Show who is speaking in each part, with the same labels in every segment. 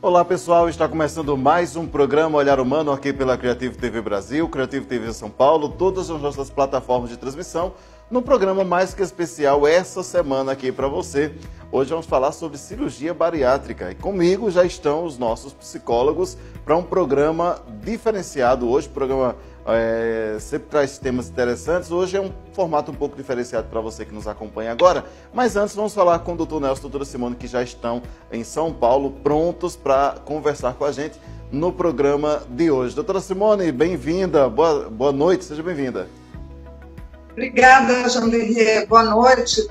Speaker 1: Olá pessoal, está começando mais um programa Olhar Humano aqui pela Creativo TV Brasil, Creativo TV São Paulo, todas as nossas plataformas de transmissão, num programa mais que especial essa semana aqui para você. Hoje vamos falar sobre cirurgia bariátrica e comigo já estão os nossos psicólogos para um programa diferenciado. Hoje o programa sempre traz temas interessantes. Hoje é um formato um pouco diferenciado para você que nos acompanha agora. Mas antes vamos falar com o Dr. Nelson e a doutora Simone, que já estão em São Paulo, prontos para conversar com a gente no programa de hoje. Doutora Simone, bem-vinda, boa noite, seja bem-vinda.
Speaker 2: Obrigada, Janderrier. Boa noite,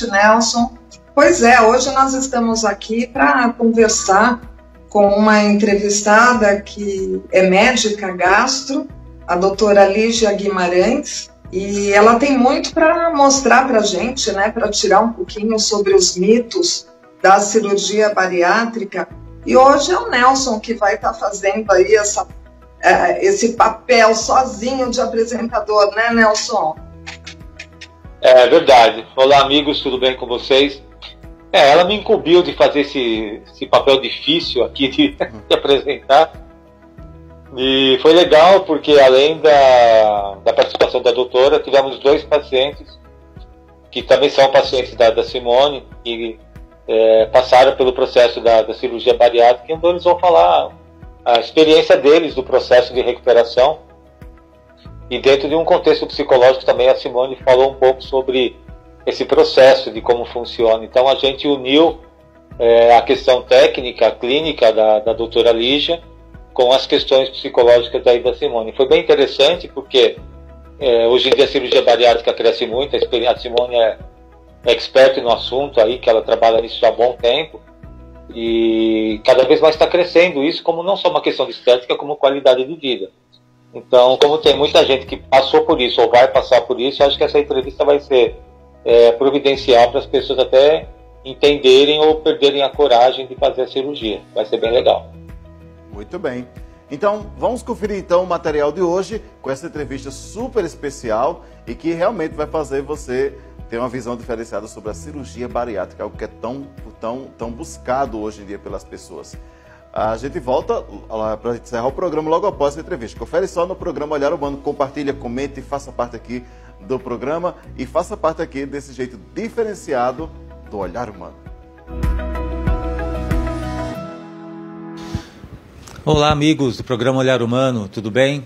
Speaker 2: Nelson. Pois é, hoje nós estamos aqui para conversar com uma entrevistada que é médica gastro, a doutora Lígia Guimarães, e ela tem muito para mostrar para a gente, né, para tirar um pouquinho sobre os mitos da cirurgia bariátrica. E hoje é o Nelson que vai estar fazendo aí esse papel sozinho de apresentador, né, Nelson?
Speaker 3: É verdade. Olá, amigos, tudo bem com vocês? Ela me incumbiu de fazer esse papel difícil aqui de apresentar. E foi legal porque, além da participação da doutora, tivemos 2 pacientes que também são pacientes da Simone, que passaram pelo processo da cirurgia bariátrica, então eles vão falar a experiência deles do processo de recuperação. E dentro de um contexto psicológico também, a Simone falou um pouco sobre esse processo, de como funciona. Então a gente uniu a questão técnica, clínica da doutora Lígia com as questões psicológicas da Simone. Foi bem interessante porque hoje em dia a cirurgia bariátrica cresce muito, a Simone é expert no assunto, aí, que ela trabalha nisso há bom tempo, e cada vez mais está crescendo isso, como não só uma questão de estética, como qualidade de vida. Então, como tem muita gente que passou por isso ou vai passar por isso, acho que essa entrevista vai ser providencial para as pessoas até entenderem ou perderem a coragem de fazer a cirurgia. Vai ser bem legal.
Speaker 1: Muito bem. Então, vamos conferir então o material de hoje com essa entrevista super especial e que realmente vai fazer você ter uma visão diferenciada sobre a cirurgia bariátrica, algo que é tão buscado hoje em dia pelas pessoas. A gente volta para encerrar o programa logo após a entrevista. Confere só no programa Olhar Humano, compartilha, comente, faça parte aqui do programa e faça parte aqui desse jeito diferenciado do Olhar Humano.
Speaker 4: Olá, amigos do programa Olhar Humano, tudo bem?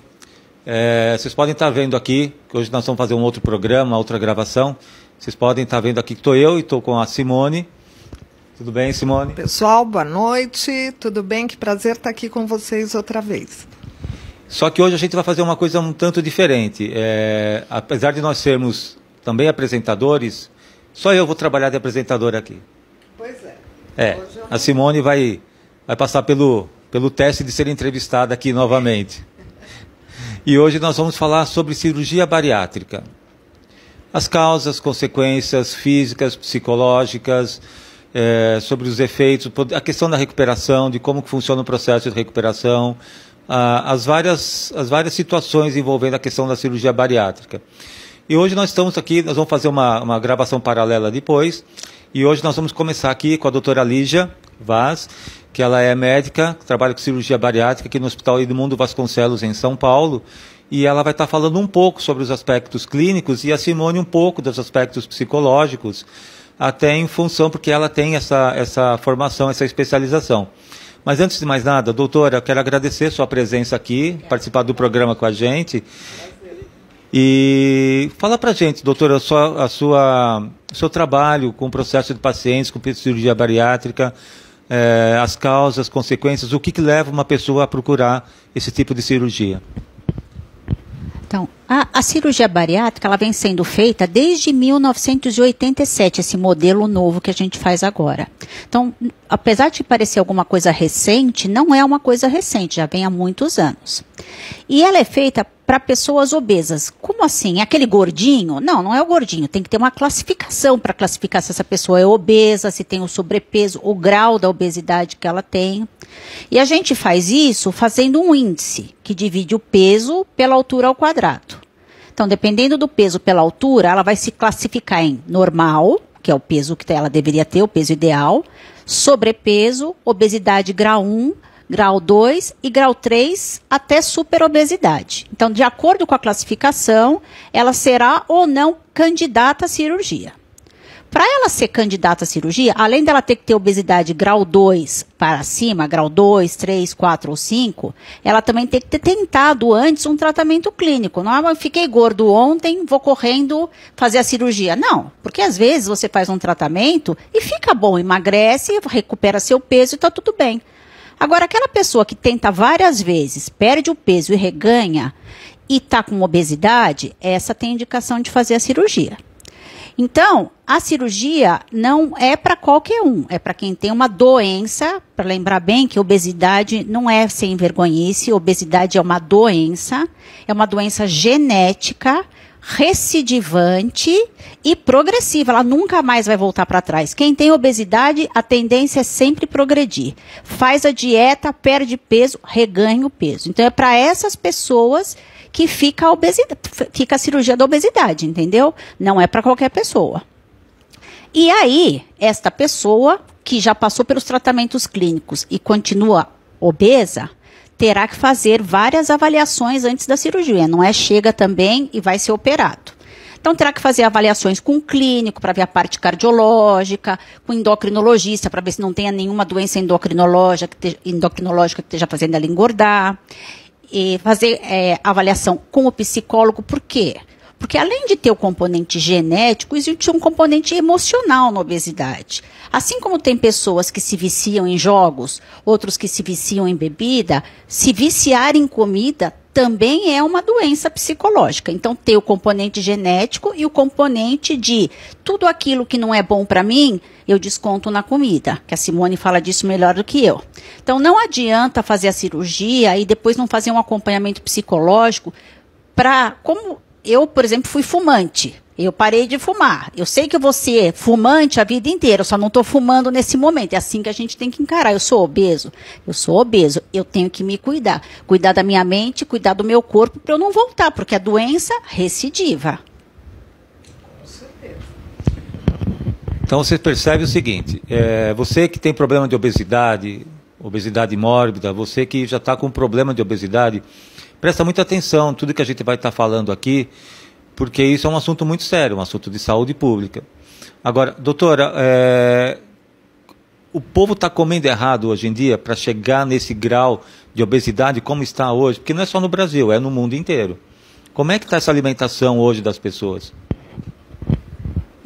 Speaker 4: Vocês podem estar vendo aqui, que hoje nós vamos fazer um outro programa, outra gravação. Vocês podem estar vendo aqui que estou eu e estou com a Simone. Tudo bem, Simone?
Speaker 2: Pessoal, boa noite, tudo bem? Que prazer estar aqui com vocês outra vez.
Speaker 4: Só que hoje a gente vai fazer uma coisa um tanto diferente. Apesar de nós sermos também apresentadores, só eu vou trabalhar de apresentador aqui.
Speaker 2: Pois é.
Speaker 4: A Simone vai passar pelo teste de ser entrevistada aqui novamente. E hoje nós vamos falar sobre cirurgia bariátrica. As causas, consequências físicas, psicológicas, sobre os efeitos, a questão da recuperação, de como funciona o processo de recuperação, as várias situações envolvendo a questão da cirurgia bariátrica. E hoje nós estamos aqui, nós vamos fazer uma gravação paralela depois, e hoje nós vamos começar aqui com a doutora Lígia Vaz, que ela é médica, trabalha com cirurgia bariátrica aqui no Hospital Edmundo Vasconcelos, em São Paulo, e ela vai estar falando um pouco sobre os aspectos clínicos e a Simone um pouco dos aspectos psicológicos, até em função, porque ela tem essa formação, essa especialização. Mas antes de mais nada, doutora, eu quero agradecer sua presença aqui, participar do programa com a gente. E fala pra gente, doutora, o seu trabalho com o processo de pacientes com cirurgia bariátrica, as causas, as consequências, o que leva uma pessoa a procurar esse tipo de cirurgia?
Speaker 5: Então, a cirurgia bariátrica ela vem sendo feita desde 1987, esse modelo novo que a gente faz agora. Então, apesar de parecer alguma coisa recente, não é uma coisa recente, já vem há muitos anos. E ela é feita para pessoas obesas. Como assim? Aquele gordinho? Não, não é o gordinho. Tem que ter uma classificação para classificar se essa pessoa é obesa, se tem o sobrepeso, o grau da obesidade que ela tem. E a gente faz isso fazendo um índice que divide o peso pela altura ao quadrado. Então, dependendo do peso pela altura, ela vai se classificar em normal, que é o peso que ela deveria ter, o peso ideal, sobrepeso, obesidade grau 1, grau 2 e grau 3 até superobesidade. Então, de acordo com a classificação, ela será ou não candidata à cirurgia. Para ela ser candidata à cirurgia, além dela ter que ter obesidade grau 2 para cima, grau 2, 3, 4 ou 5, ela também tem que ter tentado antes um tratamento clínico. Não é, eu fiquei gordo ontem, vou correndo fazer a cirurgia. Não, porque às vezes você faz um tratamento e fica bom, emagrece, recupera seu peso e está tudo bem. Agora, aquela pessoa que tenta várias vezes, perde o peso e reganha e está com obesidade, essa tem indicação de fazer a cirurgia. Então, a cirurgia não é para qualquer um, é para quem tem uma doença, para lembrar bem que obesidade não é sem vergonhice, obesidade é uma doença genética, recidivante e progressiva, ela nunca mais vai voltar para trás. Quem tem obesidade, a tendência é sempre progredir. Faz a dieta, perde peso, reganha o peso. Então, é para essas pessoas que fica a cirurgia da obesidade, entendeu? Não é para qualquer pessoa. E aí, esta pessoa que já passou pelos tratamentos clínicos e continua obesa, terá que fazer várias avaliações antes da cirurgia. Não é chega também e vai ser operado. Então, terá que fazer avaliações com o clínico para ver a parte cardiológica, com o endocrinologista para ver se não tem nenhuma doença endocrinológica que esteja fazendo ela engordar. E fazer avaliação com o psicólogo, por quê? Porque além de ter o componente genético, existe um componente emocional na obesidade. Assim como tem pessoas que se viciam em jogos, outros que se viciam em bebida, se viciar em comida também é uma doença psicológica. Então, tem o componente genético e o componente de tudo aquilo que não é bom para mim, eu desconto na comida, que a Simone fala disso melhor do que eu. Então, não adianta fazer a cirurgia e depois não fazer um acompanhamento psicológico como eu, por exemplo, fui fumante. Eu parei de fumar. Eu sei que eu vou ser fumante a vida inteira, eu só não estou fumando nesse momento. É assim que a gente tem que encarar. Eu sou obeso, eu tenho que me cuidar. Cuidar da minha mente, cuidar do meu corpo para eu não voltar, porque a doença recidiva.
Speaker 4: Então você percebe o seguinte, você que tem problema de obesidade mórbida, você que já está com problema de obesidade, presta muita atenção em tudo que a gente vai estar falando aqui, porque isso é um assunto muito sério, um assunto de saúde pública. Agora, doutora, o povo está comendo errado hoje em dia para chegar nesse grau de obesidade como está hoje, porque não é só no Brasil, é no mundo inteiro. Como é que está essa alimentação hoje das pessoas?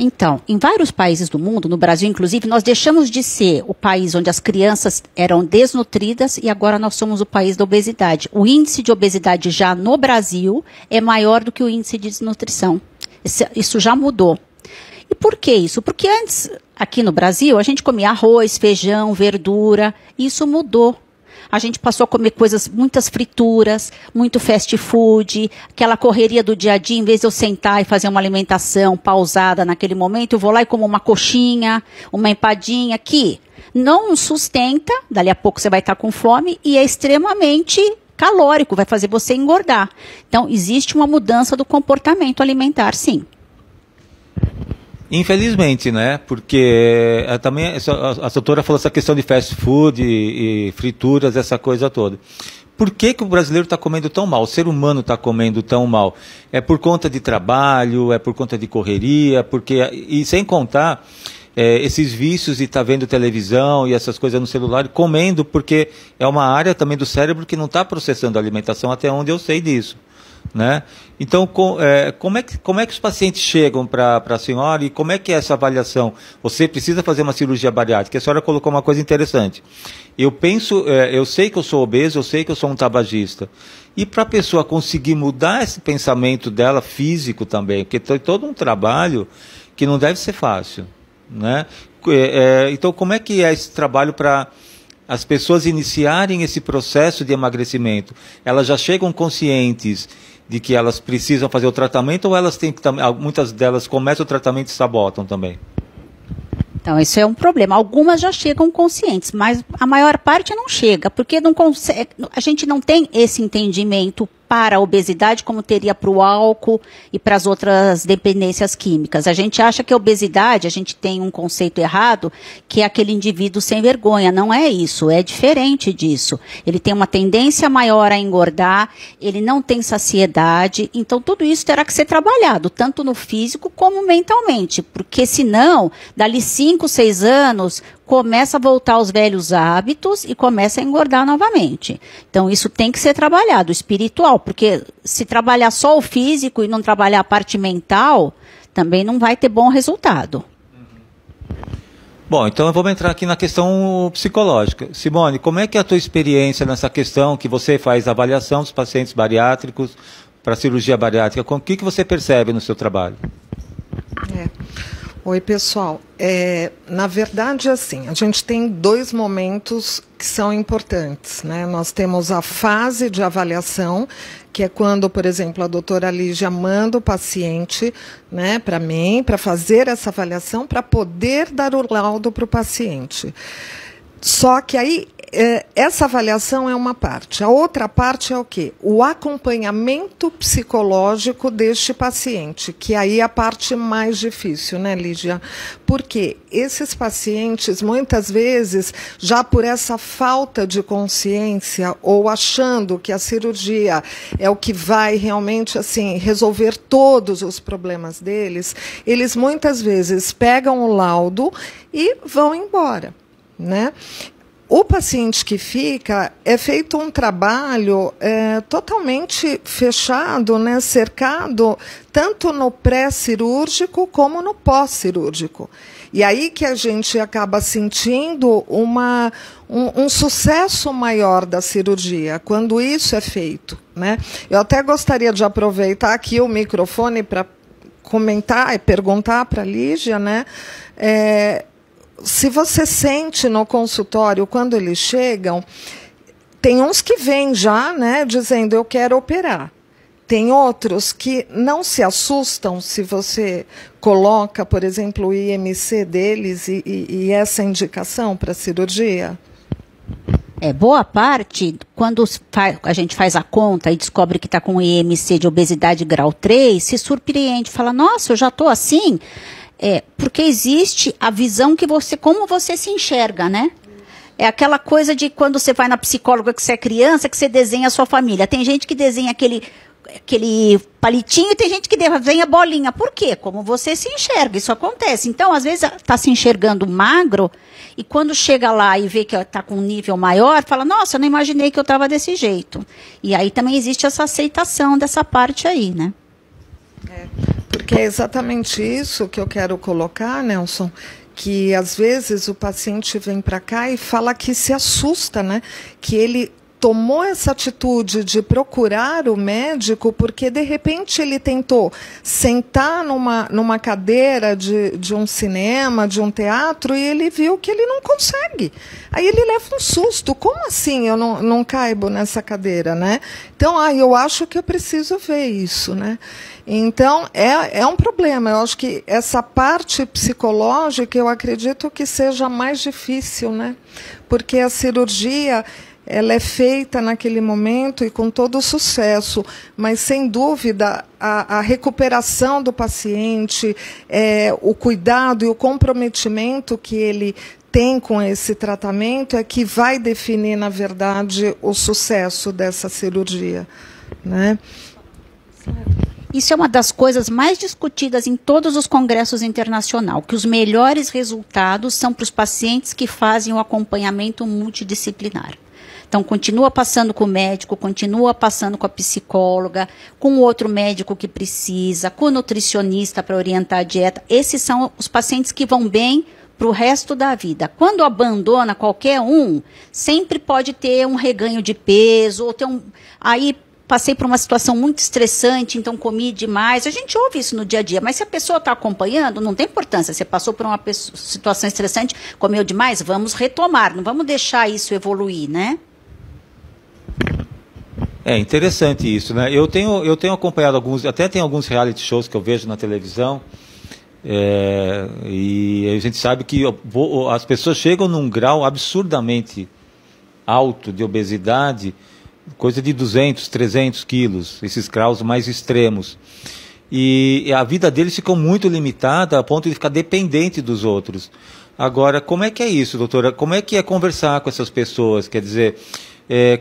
Speaker 5: Então, em vários países do mundo, no Brasil inclusive, nós deixamos de ser o país onde as crianças eram desnutridas e agora nós somos o país da obesidade. O índice de obesidade já no Brasil é maior do que o índice de desnutrição. Isso já mudou. E por que isso? Porque antes, aqui no Brasil, a gente comia arroz, feijão, verdura, e isso mudou. A gente passou a comer muitas frituras, muito fast food, aquela correria do dia a dia, em vez de eu sentar e fazer uma alimentação pausada naquele momento, eu vou lá e como uma coxinha, uma empadinha, que não sustenta, dali a pouco você vai estar com fome, e é extremamente calórico, vai fazer você engordar. Então, existe uma mudança do comportamento alimentar, sim.
Speaker 4: Infelizmente, né? Porque também a doutora falou essa questão de fast food e frituras, essa coisa toda. Por que o brasileiro está comendo tão mal? O ser humano está comendo tão mal? É por conta de trabalho, é por conta de correria, e sem contar esses vícios de estar vendo televisão e essas coisas no celular, comendo, porque é uma área também do cérebro que não está processando a alimentação, até onde eu sei disso. Né? Então, como é que os pacientes chegam para a senhora e como é que é essa avaliação? Você precisa fazer uma cirurgia bariátrica. A senhora colocou uma coisa interessante. Eu sei que eu sou obeso, eu sei que eu sou um tabagista. E para a pessoa conseguir mudar esse pensamento dela físico também, porque tem todo um trabalho que não deve ser fácil. Né? Então, como é que é esse trabalho para as pessoas iniciarem esse processo de emagrecimento? Elas já chegam conscientes de que elas precisam fazer o tratamento ou elas têm que, muitas delas começam o tratamento e sabotam também?
Speaker 5: Então, isso é um problema. Algumas já chegam conscientes, mas a maior parte não chega, porque não consegue, a gente não tem esse entendimento para a obesidade como teria para o álcool e para as outras dependências químicas. A gente acha que a obesidade, a gente tem um conceito errado, que é aquele indivíduo sem vergonha. Não é isso, é diferente disso. Ele tem uma tendência maior a engordar, ele não tem saciedade, então tudo isso terá que ser trabalhado, tanto no físico como mentalmente, porque senão, dali 5, 6 anos, começa a voltar aos velhos hábitos e começa a engordar novamente. Então, isso tem que ser trabalhado, espiritual, porque se trabalhar só o físico e não trabalhar a parte mental, também não vai ter bom resultado.
Speaker 4: Bom, então vamos entrar aqui na questão psicológica. Simone, como é que é a tua experiência nessa questão que você faz avaliação dos pacientes bariátricos para cirurgia bariátrica? O que você percebe no seu trabalho?
Speaker 6: Oi, pessoal. Na verdade, assim, a gente tem 2 momentos que são importantes, né? Nós temos a fase de avaliação, que é quando, por exemplo, a doutora Lígia manda o paciente, né, para mim, para fazer essa avaliação, para poder dar o laudo para o paciente. Só que aí, essa avaliação é uma parte. A outra parte é o quê? O acompanhamento psicológico deste paciente, que aí é a parte mais difícil, né, Lígia? Porque esses pacientes, muitas vezes, já por essa falta de consciência, ou achando que a cirurgia é o que vai realmente, assim, resolver todos os problemas deles, eles muitas vezes pegam o laudo e vão embora, né? O paciente que fica, é feito um trabalho totalmente fechado, né, cercado, tanto no pré-cirúrgico como no pós-cirúrgico. E aí que a gente acaba sentindo um sucesso maior da cirurgia, quando isso é feito, né? Eu até gostaria de aproveitar aqui o microfone para comentar e perguntar para a Lígia, né? Se você sente no consultório, quando eles chegam, tem uns que vêm já, né, dizendo, eu quero operar. Tem outros que não se assustam se você coloca, por exemplo, o IMC deles e essa indicação para cirurgia?
Speaker 5: Boa parte, quando a gente faz a conta e descobre que está com IMC de obesidade grau 3, se surpreende, fala, nossa, eu já estou assim... porque existe a visão que como você se enxerga, né? É aquela coisa de quando você vai na psicóloga que você é criança, que você desenha a sua família. Tem gente que desenha aquele palitinho e tem gente que desenha bolinha. Por quê? Como você se enxerga, isso acontece. Então, às vezes, está se enxergando magro e quando chega lá e vê que está com um nível maior, fala, nossa, eu não imaginei que eu estava desse jeito. E aí também existe essa aceitação dessa parte aí, né?
Speaker 6: Porque é exatamente isso que eu quero colocar, Nelson, que às vezes o paciente vem para cá e fala que se assusta, né? Que ele tomou essa atitude de procurar o médico porque, de repente, ele tentou sentar numa cadeira de um cinema, de um teatro, e ele viu que ele não consegue. Aí ele leva um susto. Como assim eu não caibo nessa cadeira, né? Então, eu acho que eu preciso ver isso, né? Então, é um problema. Eu acho que essa parte psicológica, eu acredito que seja mais difícil, né? Porque a cirurgia, ela é feita naquele momento e com todo o sucesso, mas, sem dúvida, a recuperação do paciente, o cuidado e o comprometimento que ele tem com esse tratamento é que vai definir, na verdade, o sucesso dessa cirurgia, né?
Speaker 5: Isso é uma das coisas mais discutidas em todos os congressos internacionais, que os melhores resultados são para os pacientes que fazem o acompanhamento multidisciplinar. Então, continua passando com o médico, continua passando com a psicóloga, com o outro médico que precisa, com o nutricionista para orientar a dieta. Esses são os pacientes que vão bem para o resto da vida. Quando abandona qualquer um, sempre pode ter um reganho de peso, ou ter aí passei por uma situação muito estressante, então comi demais. A gente ouve isso no dia a dia, mas se a pessoa está acompanhando, não tem importância. Você passou por uma situação estressante, comeu demais, vamos retomar, não vamos deixar isso evoluir, né?
Speaker 4: É interessante isso, né? Eu tenho acompanhado até tem alguns reality shows que eu vejo na televisão, e a gente sabe que as pessoas chegam num grau absurdamente alto de obesidade, coisa de 200, 300 quilos, esses graus mais extremos. E a vida deles ficou muito limitada a ponto de ficar dependente dos outros. Agora, como é que é isso, doutora? Como é que é conversar com essas pessoas? Quer dizer,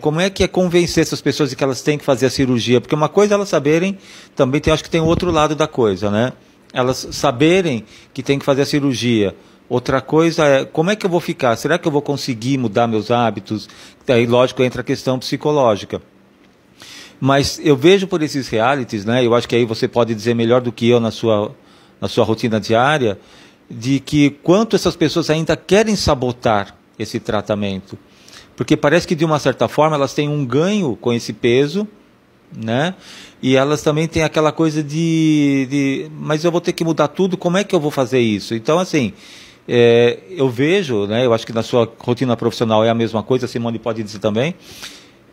Speaker 4: como é que é convencer essas pessoas de que elas têm que fazer a cirurgia? Porque uma coisa é elas saberem, também acho que tem o outro lado da coisa, né? Elas saberem que tem que fazer a cirurgia. Outra coisa é, como é que eu vou ficar? Será que eu vou conseguir mudar meus hábitos? Daí, lógico, entra a questão psicológica. Mas eu vejo por esses realities, né? Eu acho que aí você pode dizer melhor do que eu na sua rotina diária, de que quanto essas pessoas ainda querem sabotar esse tratamento. Porque parece que, de uma certa forma, elas têm um ganho com esse peso, né? E elas também têm aquela coisa mas eu vou ter que mudar tudo, como é que eu vou fazer isso? Então, assim, eu vejo, né? Eu acho que na sua rotina profissional é a mesma coisa, a Simone pode dizer também,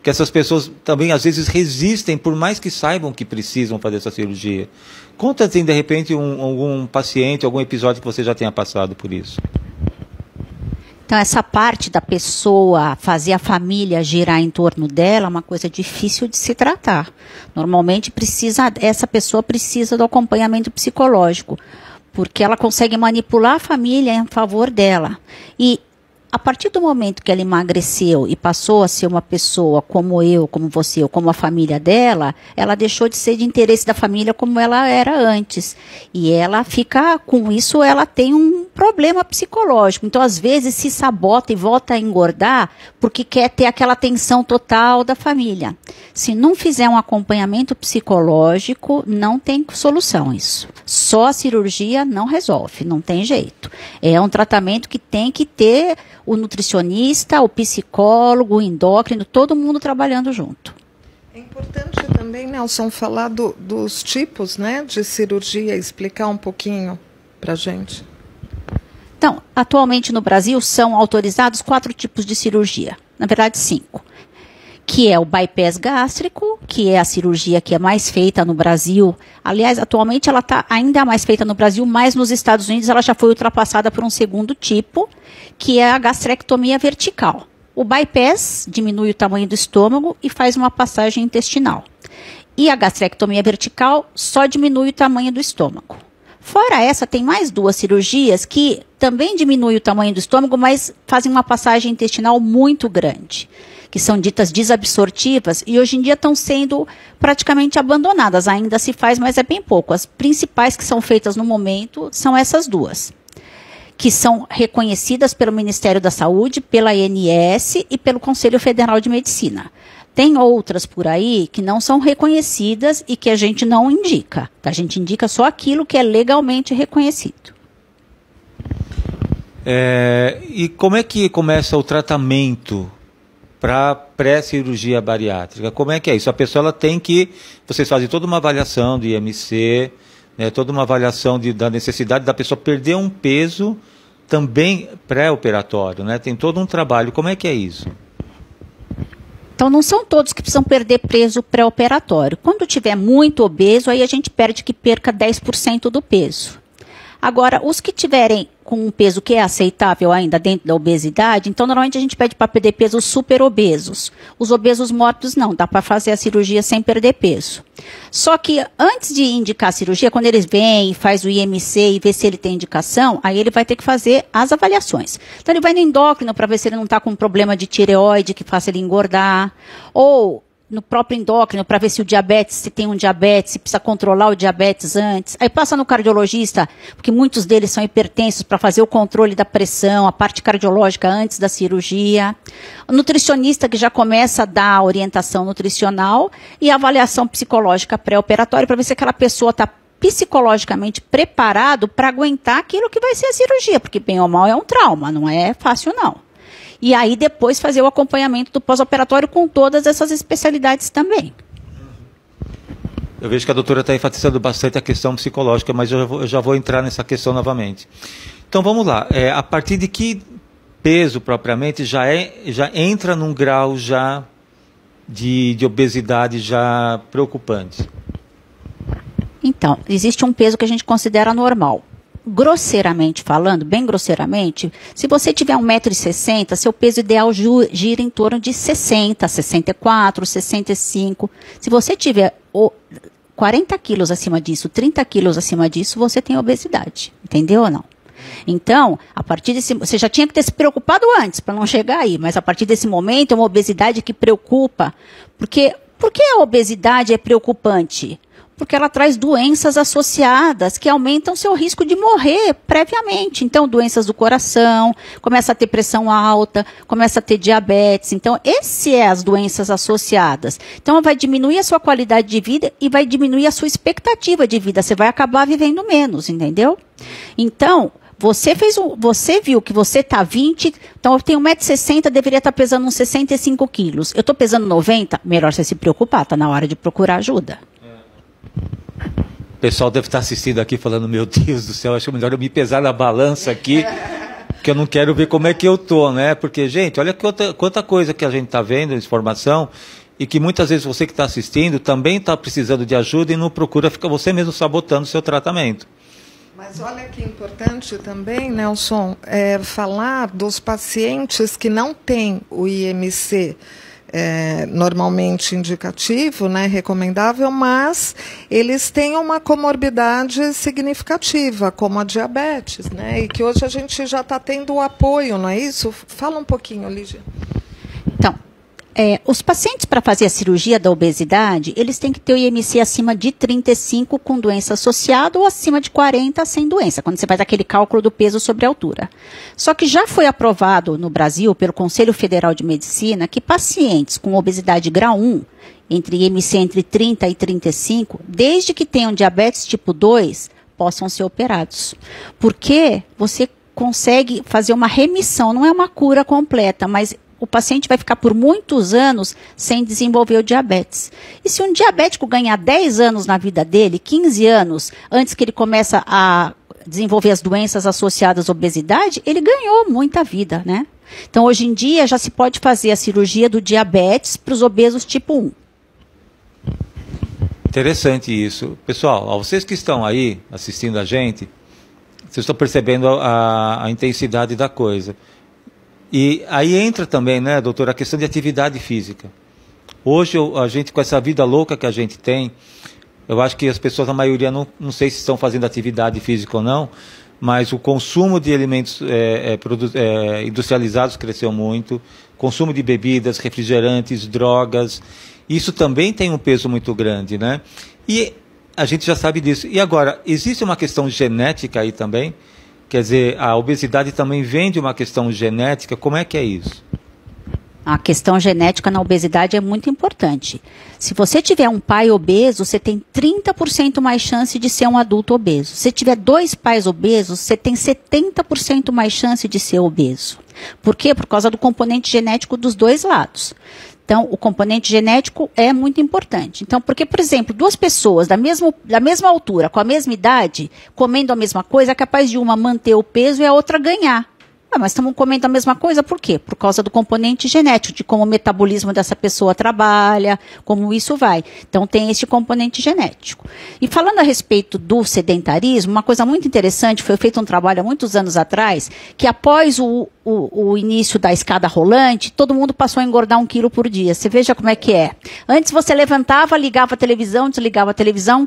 Speaker 4: que essas pessoas também às vezes resistem, por mais que saibam que precisam fazer essa cirurgia. Conta, assim, de repente, algum paciente, algum episódio que você já tenha passado por isso.
Speaker 5: Então, essa parte da pessoa fazer a família girar em torno dela é uma coisa difícil de se tratar. Normalmente, essa pessoa precisa do acompanhamento psicológico, porque ela consegue manipular a família em favor dela. E a partir do momento que ela emagreceu e passou a ser uma pessoa como eu, como você, ou como a família dela, ela deixou de ser de interesse da família como ela era antes. E ela fica, com isso, ela tem um problema psicológico. Então, às vezes, se sabota e volta a engordar porque quer ter aquela atenção total da família. Se não fizer um acompanhamento psicológico, não tem solução isso. Só a cirurgia não resolve, não tem jeito. É um tratamento que tem que ter o nutricionista, o psicólogo, o endócrino, todo mundo trabalhando junto.
Speaker 6: É importante também, Nelson, falar dos tipos, né, de cirurgia, explicar um pouquinho para a gente.
Speaker 5: Então, atualmente no Brasil são autorizados 4 tipos de cirurgia, na verdade 5. Que é o bypass gástrico, que é a cirurgia que é mais feita no Brasil. Aliás, atualmente ela está ainda mais feita no Brasil, mas nos Estados Unidos ela já foi ultrapassada por um segundo tipo, que é a gastrectomia vertical. O bypass diminui o tamanho do estômago e faz uma passagem intestinal. E a gastrectomia vertical só diminui o tamanho do estômago. Fora essa, tem mais 2 cirurgias que também diminuem o tamanho do estômago, mas fazem uma passagem intestinal muito grande, que são ditas desabsortivas e hoje em dia estão sendo praticamente abandonadas. Ainda se faz, mas é bem pouco. As principais que são feitas no momento são essas 2, que são reconhecidas pelo Ministério da Saúde, pela ANS e pelo Conselho Federal de Medicina. Tem outras por aí que não são reconhecidas e que a gente não indica. A gente indica só aquilo que é legalmente reconhecido.
Speaker 4: E como é que começa o tratamento para pré-cirurgia bariátrica? Como é que é isso? A pessoa ela tem que... Vocês fazem toda uma avaliação do IMC, né, toda uma avaliação da necessidade da pessoa perder um peso também pré-operatório, né? Tem todo um trabalho. Como é que é isso?
Speaker 5: Então, não são todos que precisam perder peso pré-operatório. Quando tiver muito obeso, aí a gente pede que perca 10% do peso. Agora, os que tiverem com um peso que é aceitável ainda dentro da obesidade, então normalmente a gente pede para perder peso super obesos. Os obesos mórbidos não, dá para fazer a cirurgia sem perder peso. Só que antes de indicar a cirurgia, quando eles vêm e faz o IMC e vê se ele tem indicação, aí ele vai ter que fazer as avaliações. Então ele vai no endócrino para ver se ele não está com um problema de tireoide que faça ele engordar, ou no próprio endócrino para ver se o diabetes, se tem um diabetes, se precisa controlar o diabetes antes. Aí passa no cardiologista, porque muitos deles são hipertensos, para fazer o controle da pressão, a parte cardiológica antes da cirurgia. O nutricionista que já começa a dar a orientação nutricional e a avaliação psicológica pré-operatória para ver se aquela pessoa está psicologicamente preparado para aguentar aquilo que vai ser a cirurgia, porque bem ou mal é um trauma, não é fácil não. E aí depois fazer o acompanhamento do pós-operatório com todas essas especialidades também.
Speaker 4: Eu vejo que a doutora está enfatizando bastante a questão psicológica, mas eu já vou entrar nessa questão novamente. Então vamos lá, a partir de que peso propriamente já entra num grau já de obesidade já preocupante?
Speaker 5: Então, existe um peso que a gente considera normal. grosseiramente falando, bem grosseiramente, se você tiver 1,60 m, seu peso ideal gira em torno de 60, 64, 65. Se você tiver 40 quilos acima disso, 30 quilos acima disso, você tem obesidade. Entendeu ou não? Então, a partir desse, você já tinha que ter se preocupado antes para não chegar aí, mas a partir desse momento é uma obesidade que preocupa. Por que a obesidade é preocupante? Porque ela traz doenças associadas que aumentam seu risco de morrer previamente. Então, doenças do coração, começa a ter pressão alta, começa a ter diabetes. Então, essas são as doenças associadas. Então, vai diminuir a sua qualidade de vida e vai diminuir a sua expectativa de vida. Você vai acabar vivendo menos, entendeu? Então, você viu que você está 20, então eu tenho 1,60 m, deveria estar pesando uns 65 quilos. Eu estou pesando 90, melhor você se preocupar, está na hora de procurar ajuda.
Speaker 4: O pessoal deve estar assistindo aqui falando, meu Deus do céu, acho melhor eu me pesar na balança aqui, porque eu não quero ver como é que eu tô, né? Porque, gente, olha quanta coisa que a gente está vendo, informação, e que muitas vezes você que está assistindo também está precisando de ajuda e não procura, fica você mesmo sabotando o seu tratamento.
Speaker 6: Mas olha que importante também, Nelson, falar dos pacientes que não têm o IMC normalmente indicativo, né, recomendável, mas eles têm uma comorbidade significativa, como a diabetes, né, e que hoje a gente já está tendo o apoio, não é isso? Fala um pouquinho, Lígia.
Speaker 5: Então, os pacientes para fazer a cirurgia da obesidade, eles têm que ter o IMC acima de 35 com doença associada ou acima de 40 sem doença, quando você faz aquele cálculo do peso sobre a altura. Só que já foi aprovado no Brasil, pelo Conselho Federal de Medicina, que pacientes com obesidade grau 1, IMC entre 30 e 35, desde que tenham diabetes tipo 2, possam ser operados. Porque você consegue fazer uma remissão, não é uma cura completa, mas o paciente vai ficar por muitos anos sem desenvolver o diabetes. E se um diabético ganhar 10 anos na vida dele, 15 anos, antes que ele comece a desenvolver as doenças associadas à obesidade, ele ganhou muita vida, né? Então, hoje em dia, já se pode fazer a cirurgia do diabetes para os obesos tipo 1.
Speaker 4: Interessante isso. Pessoal, vocês que estão aí assistindo a gente, vocês estão percebendo a intensidade da coisa. E aí entra também, né, doutora, a questão de atividade física. Hoje, a gente, com essa vida louca que a gente tem, eu acho que as pessoas, a maioria, não sei se estão fazendo atividade física ou não, mas o consumo de alimentos industrializados cresceu muito, consumo de bebidas, refrigerantes, drogas, isso também tem um peso muito grande, né? E a gente já sabe disso. E agora, existe uma questão genética aí também? Quer dizer, a obesidade também vem de uma questão genética, como é que é isso?
Speaker 5: A questão genética na obesidade é muito importante. Se você tiver um pai obeso, você tem 30% mais chance de ser um adulto obeso. Se tiver 2 pais obesos, você tem 70% mais chance de ser obeso. Por quê? Por causa do componente genético dos dois lados. Então, o componente genético é muito importante. Então, porque, por exemplo, 2 pessoas da mesma altura, com a mesma idade, comendo a mesma coisa, é capaz de uma manter o peso e a outra ganhar. Mas estamos comendo a mesma coisa, por quê? Por causa do componente genético, de como o metabolismo dessa pessoa trabalha, como isso vai. Então, tem esse componente genético. E falando a respeito do sedentarismo, uma coisa muito interessante, foi feito um trabalho há muitos anos atrás, que após o início da escada rolante, todo mundo passou a engordar 1 quilo por dia. Você veja como é que é. Antes você levantava, ligava a televisão, desligava a televisão,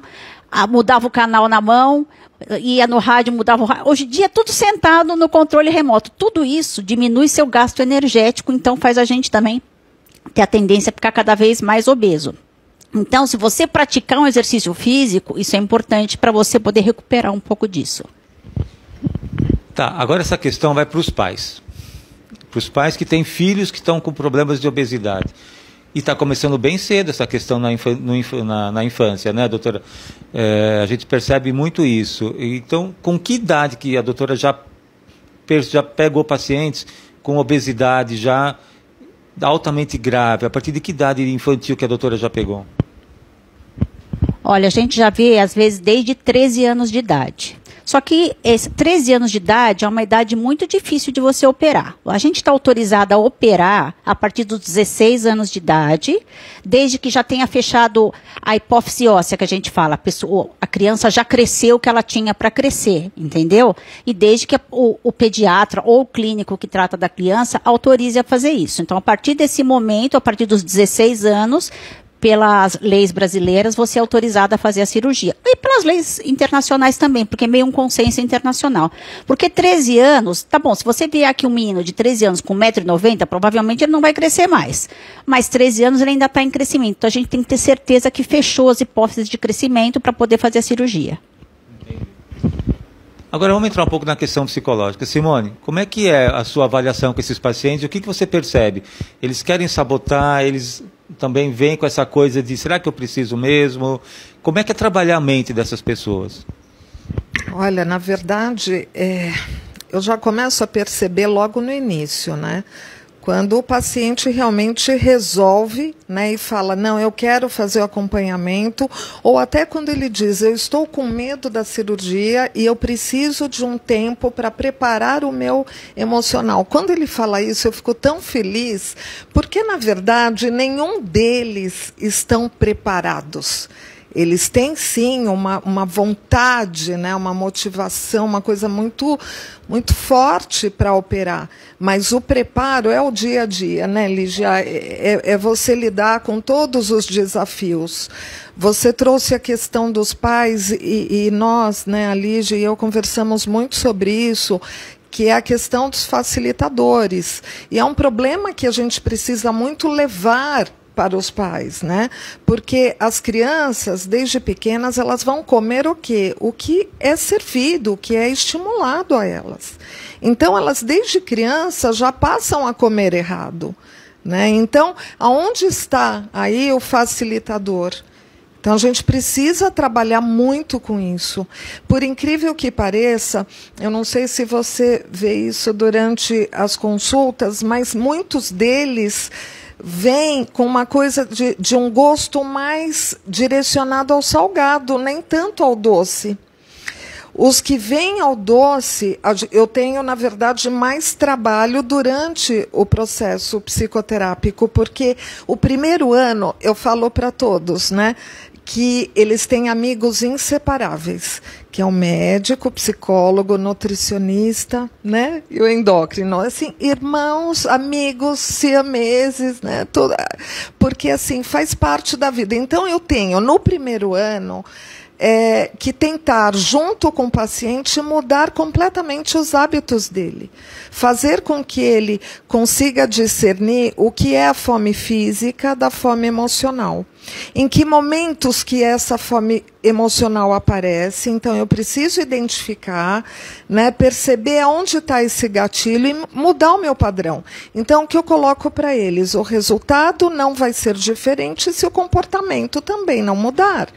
Speaker 5: mudava o canal na mão, ia no rádio, mudava o rádio. Hoje em dia, tudo sentado no controle remoto. Tudo isso diminui seu gasto energético, então faz a gente também ter a tendência a ficar cada vez mais obeso. Então, se você praticar um exercício físico, isso é importante para você poder recuperar um pouco disso.
Speaker 4: Tá, agora essa questão vai para os pais. Para os pais que têm filhos que estão com problemas de obesidade. E está começando bem cedo essa questão na infância, né, doutora? A gente percebe muito isso. Então, com que idade que a doutora já pegou pacientes com obesidade já altamente grave? A partir de que idade infantil que a doutora já pegou?
Speaker 5: Olha, a gente já vê, às vezes, desde 13 anos de idade. Só que 13 anos de idade é uma idade muito difícil de você operar. A gente está autorizado a operar a partir dos 16 anos de idade, desde que já tenha fechado a hipófise óssea, que a gente fala, criança já cresceu o que ela tinha para crescer, entendeu? E desde que o pediatra ou o clínico que trata da criança autorize a fazer isso. Então, a partir desse momento, a partir dos 16 anos, pelas leis brasileiras, você é autorizada a fazer a cirurgia. E pelas leis internacionais também, porque é meio um consenso internacional. Porque 13 anos, tá bom, se você vier aqui um menino de 13 anos com 1,90 m, provavelmente ele não vai crescer mais. Mas 13 anos ele ainda está em crescimento. Então a gente tem que ter certeza que fechou as hipóteses de crescimento para poder fazer a cirurgia.
Speaker 4: Agora vamos entrar um pouco na questão psicológica. Simone, como é que é a sua avaliação com esses pacientes? O que você percebe? Eles querem sabotar, eles também vêm com essa coisa de, será que eu preciso mesmo? Como é que é trabalhar a mente dessas pessoas?
Speaker 6: Olha, na verdade, eu já começo a perceber logo no início, né? Quando o paciente realmente resolve, né, e fala, não, eu quero fazer o acompanhamento, ou até quando ele diz, eu estou com medo da cirurgia e eu preciso de um tempo para preparar o meu emocional. Quando ele fala isso, eu fico tão feliz, porque, na verdade, nenhum deles estão preparados. Eles têm, sim, uma vontade, né, uma motivação, uma coisa muito, muito forte para operar. Mas o preparo é o dia a dia, né, Lígia? É você lidar com todos os desafios. Você trouxe a questão dos pais e nós, né, a Lígia e eu conversamos muito sobre isso, que é a questão dos facilitadores. E é um problema que a gente precisa muito levar para os pais, né? Porque as crianças, desde pequenas, elas vão comer o quê? O que é servido, o que é estimulado a elas. Então, elas, desde criança, já passam a comer errado, né? Então, aonde está aí o facilitador? Então, a gente precisa trabalhar muito com isso. Por incrível que pareça, eu não sei se você vê isso durante as consultas, mas muitos deles vem com uma coisa de um gosto mais direcionado ao salgado, nem tanto ao doce. Os que vêm ao doce, eu tenho, na verdade, mais trabalho durante o processo psicoterápico, porque o primeiro ano, eu falo para todos, né, que eles têm amigos inseparáveis, que é o médico, psicólogo, nutricionista, né, e o endócrino, assim, irmãos, amigos, siameses, né, tudo, porque assim faz parte da vida. Então eu tenho no primeiro ano que tentar, junto com o paciente, mudar completamente os hábitos dele. Fazer com que ele consiga discernir o que é a fome física da fome emocional. Em que momentos que essa fome emocional aparece, então eu preciso identificar, né, perceber onde está esse gatilho e mudar o meu padrão. Então, o que eu coloco para eles? O resultado não vai ser diferente se o comportamento também não mudar.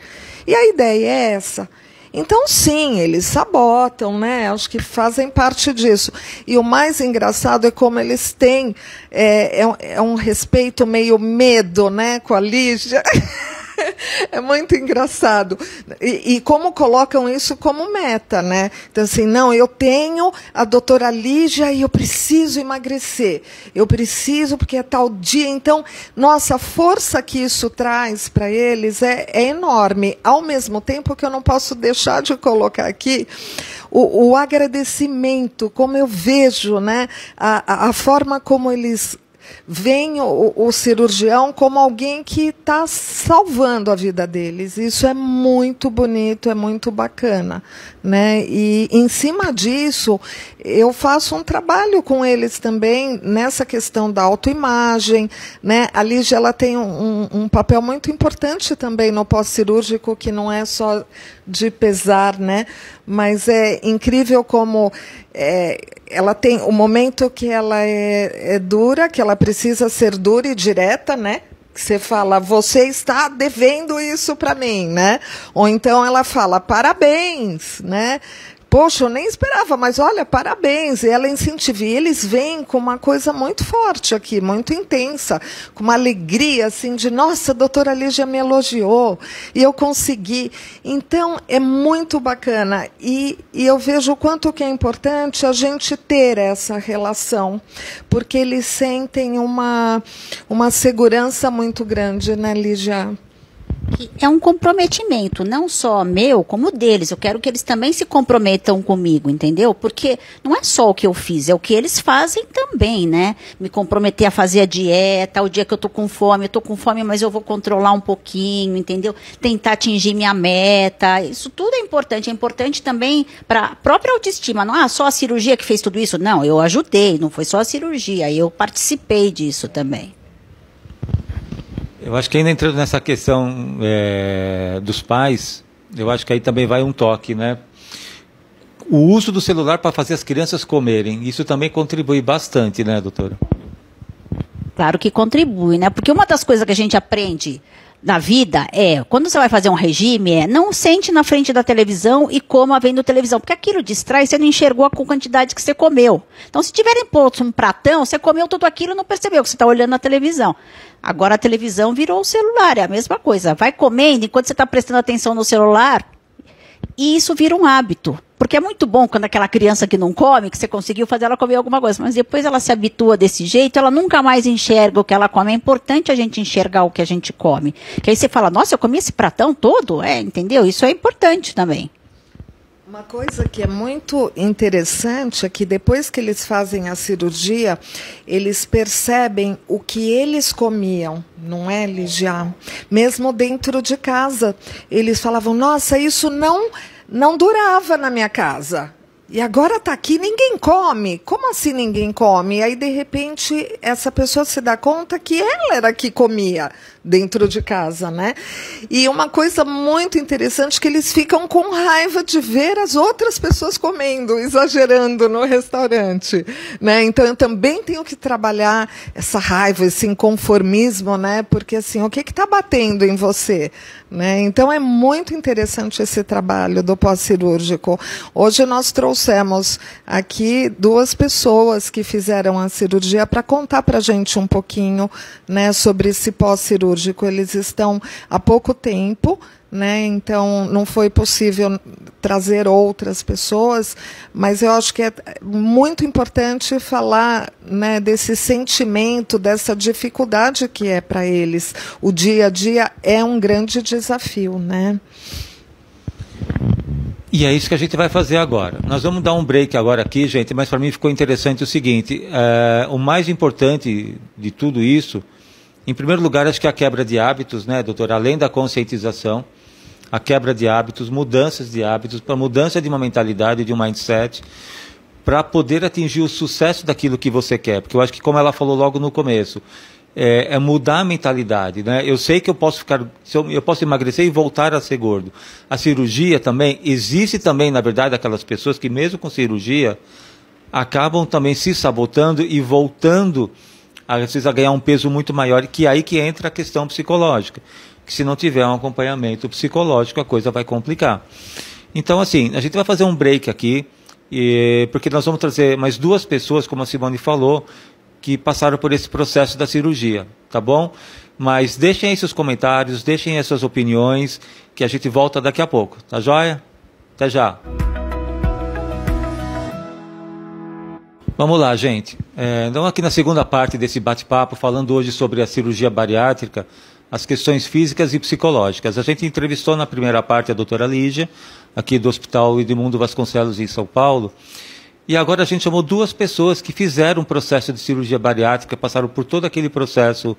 Speaker 6: E a ideia é essa. Então, sim, eles sabotam, né? Acho que fazem parte disso. E o mais engraçado é como eles têm um respeito meio medo, né, com a Lígia. É muito engraçado. E como colocam isso como meta, né? Então, assim, não, eu tenho a doutora Lígia e eu preciso emagrecer. Eu preciso porque é tal dia. Então, nossa, a força que isso traz para eles é enorme. Ao mesmo tempo que eu não posso deixar de colocar aqui o agradecimento, como eu vejo, né? A forma como eles vem o cirurgião como alguém que está salvando a vida deles. Isso é muito bonito, é muito bacana, né? E em cima disso, eu faço um trabalho com eles também nessa questão da autoimagem, né? A Lígia, ela tem um papel muito importante também no pós-cirúrgico, que não é só de pesar, né? Mas é incrível como ela tem o momento que ela é dura, que ela precisa ser dura e direta, né? Que você fala, você está devendo isso para mim, né? Ou então ela fala, parabéns, né? Poxa, eu nem esperava, mas olha, parabéns. E ela incentiva. E eles vêm com uma coisa muito forte aqui, muito intensa, com uma alegria, assim, de, nossa, a doutora Lígia me elogiou, e eu consegui. Então, é muito bacana. E eu vejo o quanto que é importante a gente ter essa relação, porque eles sentem uma segurança muito grande, né, Lígia?
Speaker 5: É um comprometimento, não só meu, como deles. Eu quero que eles também se comprometam comigo, entendeu? Porque não é só o que eu fiz, é o que eles fazem também, né? Me comprometer a fazer a dieta, o dia que eu tô com fome, mas eu vou controlar um pouquinho, entendeu? Tentar atingir minha meta, isso tudo é importante também para a própria autoestima. Não é só a cirurgia que fez tudo isso, não, eu ajudei, não foi só a cirurgia, eu participei disso também.
Speaker 4: Eu acho que ainda entrando nessa questão dos pais, eu acho que aí também vai um toque, né? O uso do celular para fazer as crianças comerem, isso também contribui bastante, né, doutora?
Speaker 5: Claro que contribui, né? Porque uma das coisas que a gente aprende na vida quando você vai fazer um regime, não sente na frente da televisão e coma vendo televisão, porque aquilo distrai, você não enxergou a quantidade que você comeu. Então, se tiverem posto um pratão, você comeu tudo aquilo e não percebeu que você está olhando na televisão. Agora a televisão virou o celular, é a mesma coisa. Vai comendo enquanto você está prestando atenção no celular e isso vira um hábito. Porque é muito bom quando aquela criança que não come, que você conseguiu fazer ela comer alguma coisa, mas depois ela se habitua desse jeito, ela nunca mais enxerga o que ela come. É importante a gente enxergar o que a gente come. Que aí você fala, nossa, eu comi esse pratão todo? Entendeu? Isso é importante também.
Speaker 6: Uma coisa que é muito interessante é que depois que eles fazem a cirurgia, eles percebem o que eles comiam, não é, Lígia? Mesmo dentro de casa. Eles falavam, nossa, isso não durava na minha casa. E agora está aqui, ninguém come. Como assim ninguém come? E aí, de repente, essa pessoa se dá conta que ela era que comia dentro de casa, né? E uma coisa muito interessante é que eles ficam com raiva de ver as outras pessoas comendo, exagerando no restaurante, né? Então, eu também tenho que trabalhar essa raiva, esse inconformismo, né? Porque, assim, o que está batendo em você? Né? Então, é muito interessante esse trabalho do pós-cirúrgico. Hoje nós trouxemos aqui 2 pessoas que fizeram a cirurgia para contar para a gente um pouquinho, né, sobre esse pós-cirúrgico. Eles estão há pouco tempo, né? Então não foi possível trazer outras pessoas, mas eu acho que é muito importante falar, né, desse sentimento, dessa dificuldade que é para eles. O dia a dia é um grande desafio, né?
Speaker 4: E é isso que a gente vai fazer agora. Nós vamos dar um break agora aqui, gente, mas para mim ficou interessante o seguinte, o mais importante de tudo isso, em primeiro lugar, acho que a quebra de hábitos, né, doutora? Além da conscientização, a quebra de hábitos, mudanças de hábitos, para mudança de uma mentalidade, de um mindset, para poder atingir o sucesso daquilo que você quer. Porque eu acho que, como ela falou logo no começo, é mudar a mentalidade, né? Eu sei que eu posso eu posso emagrecer e voltar a ser gordo. A cirurgia também, existe também, na verdade, aquelas pessoas que mesmo com cirurgia acabam também se sabotando e voltando às vezes a ganhar um peso muito maior, que é aí que entra a questão psicológica, que se não tiver um acompanhamento psicológico a coisa vai complicar. Então, assim, a gente vai fazer um break aqui, porque nós vamos trazer mais 2 pessoas, como a Simone falou, que passaram por esse processo da cirurgia, tá bom? Mas deixem aí seus comentários, deixem aí suas opiniões, que a gente volta daqui a pouco, tá joia? Até já! Vamos lá, gente. Então, aqui na segunda parte desse bate-papo, falando hoje sobre a cirurgia bariátrica, as questões físicas e psicológicas. A gente entrevistou na primeira parte a doutora Lígia, aqui do Hospital Edmundo Vasconcelos, em São Paulo. E agora a gente chamou 2 pessoas que fizeram um processo de cirurgia bariátrica, passaram por todo aquele processo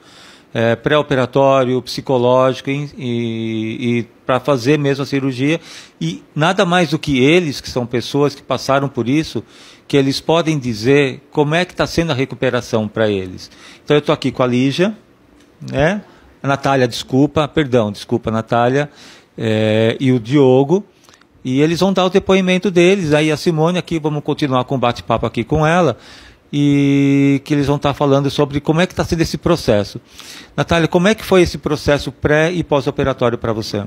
Speaker 4: pré-operatório, psicológico, e para fazer mesmo a cirurgia. E nada mais do que eles, que são pessoas que passaram por isso, que eles podem dizer como é que está sendo a recuperação para eles. Então eu estou aqui com a Lígia, né? A Natália, desculpa, Natália, e o Diogo, e eles vão dar o depoimento deles. Aí a Simone aqui, vamos continuar com o bate-papo aqui com ela, e que eles vão estar falando sobre como é que está sendo esse processo. Natália, como é que foi esse processo pré e pós-operatório para você?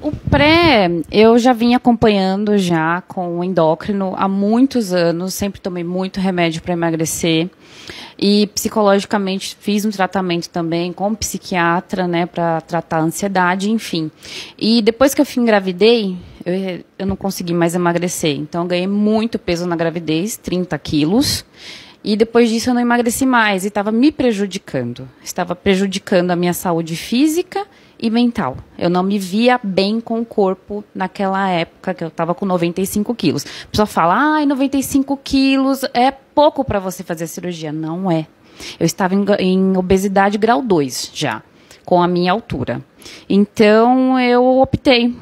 Speaker 7: O pré, eu já vim acompanhando já com o endócrino há muitos anos, sempre tomei muito remédio para emagrecer e psicologicamente fiz um tratamento também com psiquiatra, né, para tratar a ansiedade, enfim. E depois que eu engravidei, eu não consegui mais emagrecer, então eu ganhei muito peso na gravidez, 30 quilos, E depois disso eu não emagreci mais e estava me prejudicando. Estava prejudicando a minha saúde física e mental. Eu não me via bem com o corpo naquela época, que eu estava com 95 quilos. A pessoa fala, 95 quilos é pouco para você fazer a cirurgia. Não é. Eu estava em obesidade grau 2 já, com a minha altura. Então, eu optei.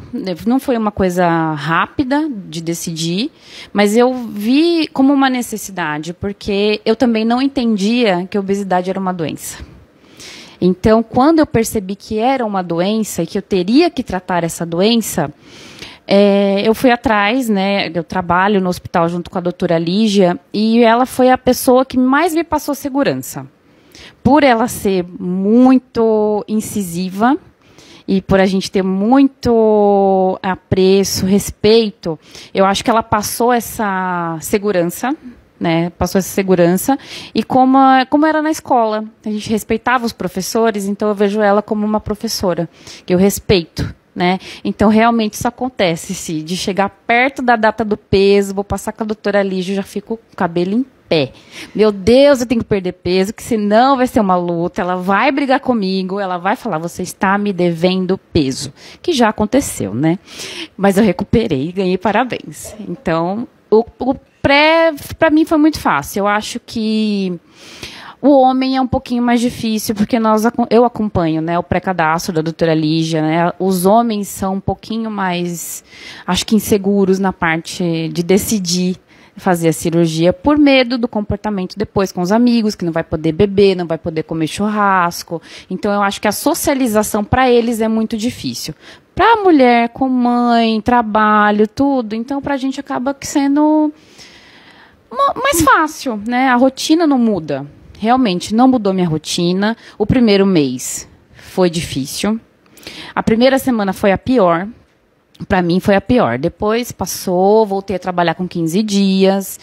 Speaker 7: Não foi uma coisa rápida de decidir, mas eu vi como uma necessidade, porque eu também não entendia que a obesidade era uma doença. Então, quando eu percebi que era uma doença e que eu teria que tratar essa doença, eu fui atrás, né? Eu trabalho no hospital junto com a doutora Lígia, e ela foi a pessoa que mais me passou segurança. Por ela ser muito incisiva e por a gente ter muito apreço, respeito, eu acho que ela passou essa segurança, né? Passou essa segurança. E como era na escola, a gente respeitava os professores, então eu vejo ela como uma professora, que eu respeito. Né? Então, realmente, isso acontece, de chegar perto da data do peso, vou passar com a doutora Lígia, já fico com o cabelo em pé. Meu Deus, eu tenho que perder peso, que senão vai ser uma luta, ela vai brigar comigo, ela vai falar, você está me devendo peso, que já aconteceu, né? Mas eu recuperei e ganhei parabéns. Então, o pré, para mim, foi muito fácil. Eu acho que o homem é um pouquinho mais difícil, porque eu acompanho, né, o pré-cadastro da doutora Lígia, né, os homens são um pouquinho mais, acho que inseguros na parte de decidir fazer a cirurgia por medo do comportamento depois com os amigos, que não vai poder beber, não vai poder comer churrasco. Então, eu acho que a socialização para eles é muito difícil. Para a mulher, com mãe, trabalho, tudo, então para a gente acaba sendo mais fácil, né, a rotina não muda. Realmente, não mudou minha rotina. O primeiro mês foi difícil. A primeira semana foi a pior. Para mim, foi a pior. Depois passou, voltei a trabalhar com 15 dias.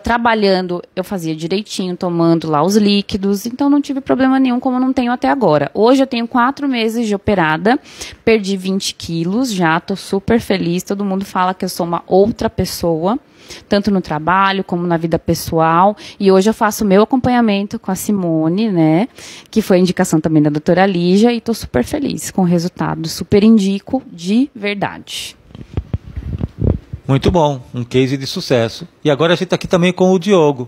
Speaker 7: Trabalhando, eu fazia direitinho, tomando lá os líquidos. Então, não tive problema nenhum, como não tenho até agora. Hoje, eu tenho 4 meses de operada. Perdi 20 quilos já. Estou super feliz. Todo mundo fala que eu sou uma outra pessoa, tanto no trabalho como na vida pessoal. E hoje eu faço o meu acompanhamento com a Simone, né, que foi a indicação também da doutora Lígia, e estou super feliz com o resultado. Super indico, de verdade.
Speaker 4: Muito bom, um case de sucesso. E agora a gente está aqui também com o Diogo.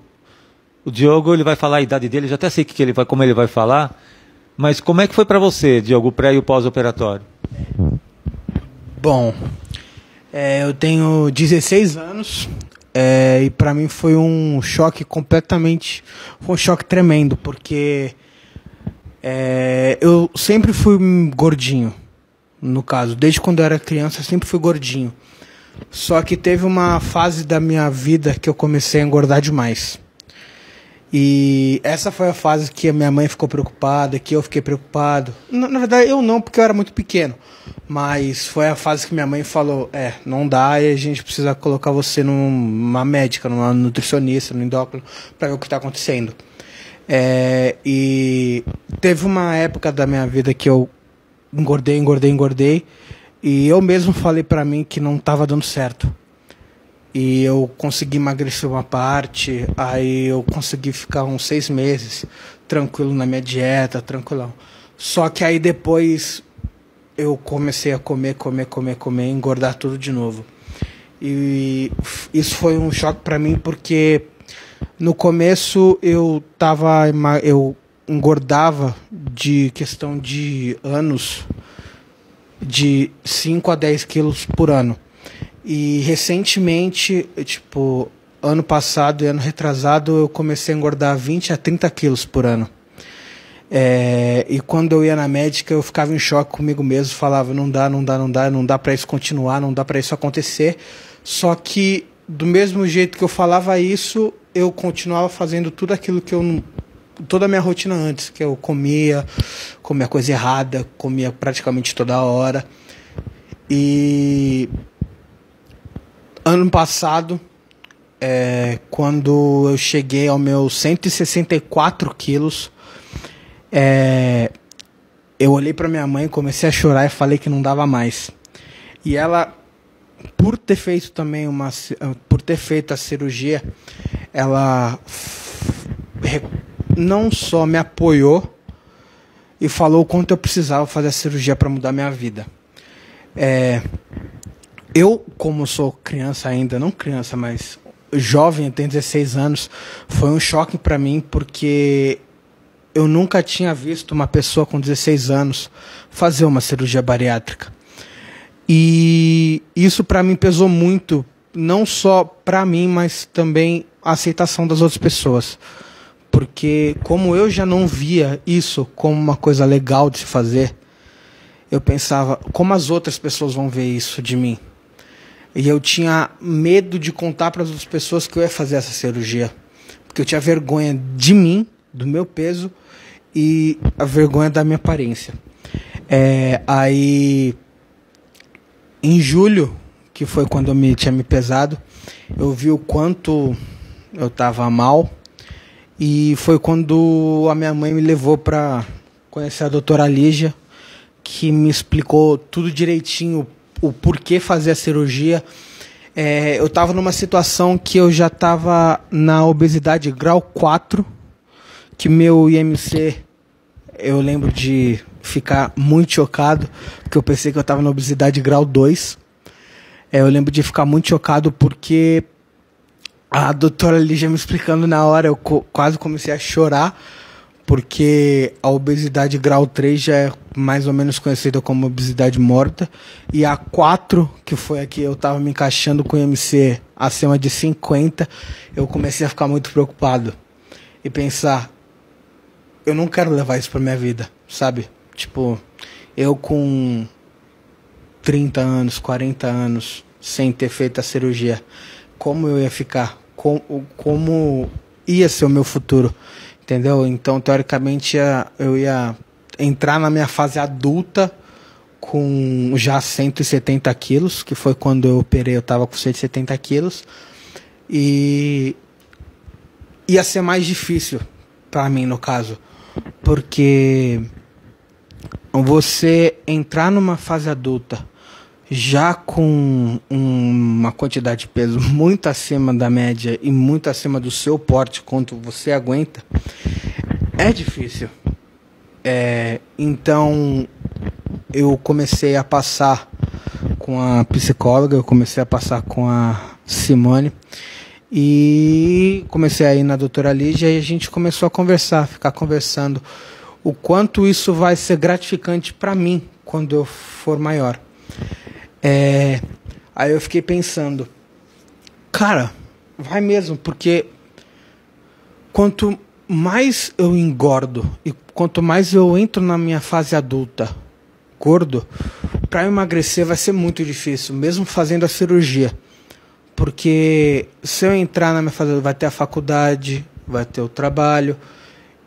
Speaker 4: O Diogo, ele vai falar a idade dele, já até sei como ele vai falar, mas como é que foi para você, Diogo, o pré e o pós-operatório?
Speaker 8: Bom, eu tenho 16 anos, e para mim foi um choque tremendo, porque eu sempre fui gordinho, no caso, desde quando eu era criança eu sempre fui gordinho. Só que teve uma fase da minha vida que eu comecei a engordar demais. E essa foi a fase que a minha mãe ficou preocupada, que eu fiquei preocupado. Na verdade, eu não, porque eu era muito pequeno. Mas foi a fase que minha mãe falou, não dá, e a gente precisa colocar você numa médica, numa nutricionista, no endócrino, para ver o que está acontecendo. E teve uma época da minha vida que eu engordei, e eu mesmo falei para mim que não estava dando certo. E eu consegui emagrecer uma parte, aí eu consegui ficar uns 6 meses tranquilo na minha dieta, tranquilão. Só que aí depois eu comecei a comer, engordar tudo de novo. E isso foi um choque para mim, porque no começo eu engordava de questão de anos, de 5 a 10 quilos por ano. E recentemente, ano passado e ano retrasado, eu comecei a engordar 20 a 30 quilos por ano. E quando eu ia na médica, eu ficava em choque comigo mesmo, falava, não dá para isso continuar, não dá para isso acontecer. Só que, do mesmo jeito que eu falava isso, eu continuava fazendo tudo aquilo que toda a minha rotina antes, que eu comia coisa errada, comia praticamente toda hora. E ano passado, quando eu cheguei aos meus 164 quilos, eu olhei para minha mãe, comecei a chorar e falei que não dava mais. E ela, por ter feito a cirurgia, ela não só me apoiou e falou o quanto eu precisava fazer a cirurgia para mudar minha vida. Eu, como sou criança ainda, não criança, mas jovem, eu tenho 16 anos, foi um choque para mim, porque eu nunca tinha visto uma pessoa com 16 anos fazer uma cirurgia bariátrica. E isso para mim pesou muito, não só para mim, mas também a aceitação das outras pessoas. Porque como eu já não via isso como uma coisa legal de se fazer, eu pensava, como as outras pessoas vão ver isso de mim? E eu tinha medo de contar para as outras pessoas que eu ia fazer essa cirurgia. Porque eu tinha vergonha de mim, do meu peso, e a vergonha da minha aparência. Aí, em julho, que foi quando eu tinha me pesado, eu vi o quanto eu estava mal. E foi quando a minha mãe me levou para conhecer a doutora Lígia, que me explicou tudo direitinho, o porquê fazer a cirurgia. Eu estava numa situação que eu já estava na obesidade grau 4, que meu IMC, eu lembro de ficar muito chocado, porque eu pensei que eu estava na obesidade grau 2. Eu lembro de ficar muito chocado porque a doutora Lígia me explicando na hora, eu quase comecei a chorar, porque a obesidade grau 3 já é mais ou menos conhecida como obesidade morta, e a 4, que foi a que eu estava me encaixando com o IMC acima de 50, eu comecei a ficar muito preocupado e pensar, eu não quero levar isso para minha vida, sabe? Tipo, eu com 30 anos, 40 anos, sem ter feito a cirurgia, como eu ia ficar? Como ia ser o meu futuro? Entendeu? Então, teoricamente, eu ia entrar na minha fase adulta com já 170 quilos, que foi quando eu operei, eu estava com 170 quilos. E ia ser mais difícil para mim, no caso. Porque você entrar numa fase adulta já com uma quantidade de peso muito acima da média e muito acima do seu porte, quanto você aguenta, é difícil. Então, eu comecei a passar com a psicóloga, eu comecei a passar com a Simone, e comecei a ir na doutora Lígia, e a gente começou a conversar, ficar conversando o quanto isso vai ser gratificante para mim quando eu for maior. Aí eu fiquei pensando, cara, vai mesmo, porque quanto mais eu engordo e quanto mais eu entro na minha fase adulta gordo, para emagrecer vai ser muito difícil, mesmo fazendo a cirurgia. Porque se eu entrar na minha fase adulta, vai ter a faculdade, vai ter o trabalho,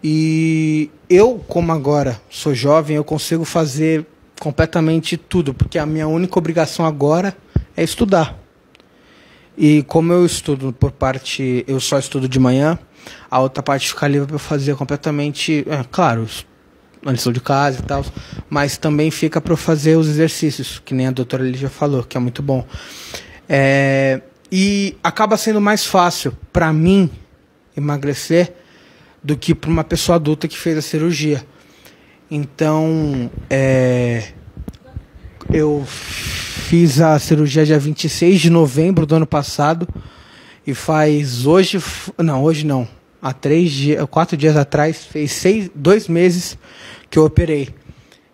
Speaker 8: e eu, como agora sou jovem, eu consigo fazer completamente tudo, porque a minha única obrigação agora é estudar. E como eu estudo por parte, eu só estudo de manhã, a outra parte fica livre para eu fazer completamente, claro, a lição de casa e tal, mas também fica para eu fazer os exercícios, que nem a doutora Lígia falou, que é muito bom. E acaba sendo mais fácil para mim emagrecer do que para uma pessoa adulta que fez a cirurgia. Então, eu fiz a cirurgia dia 26 de novembro do ano passado, e faz hoje não, há 4 dias atrás, fez 2 meses que eu operei.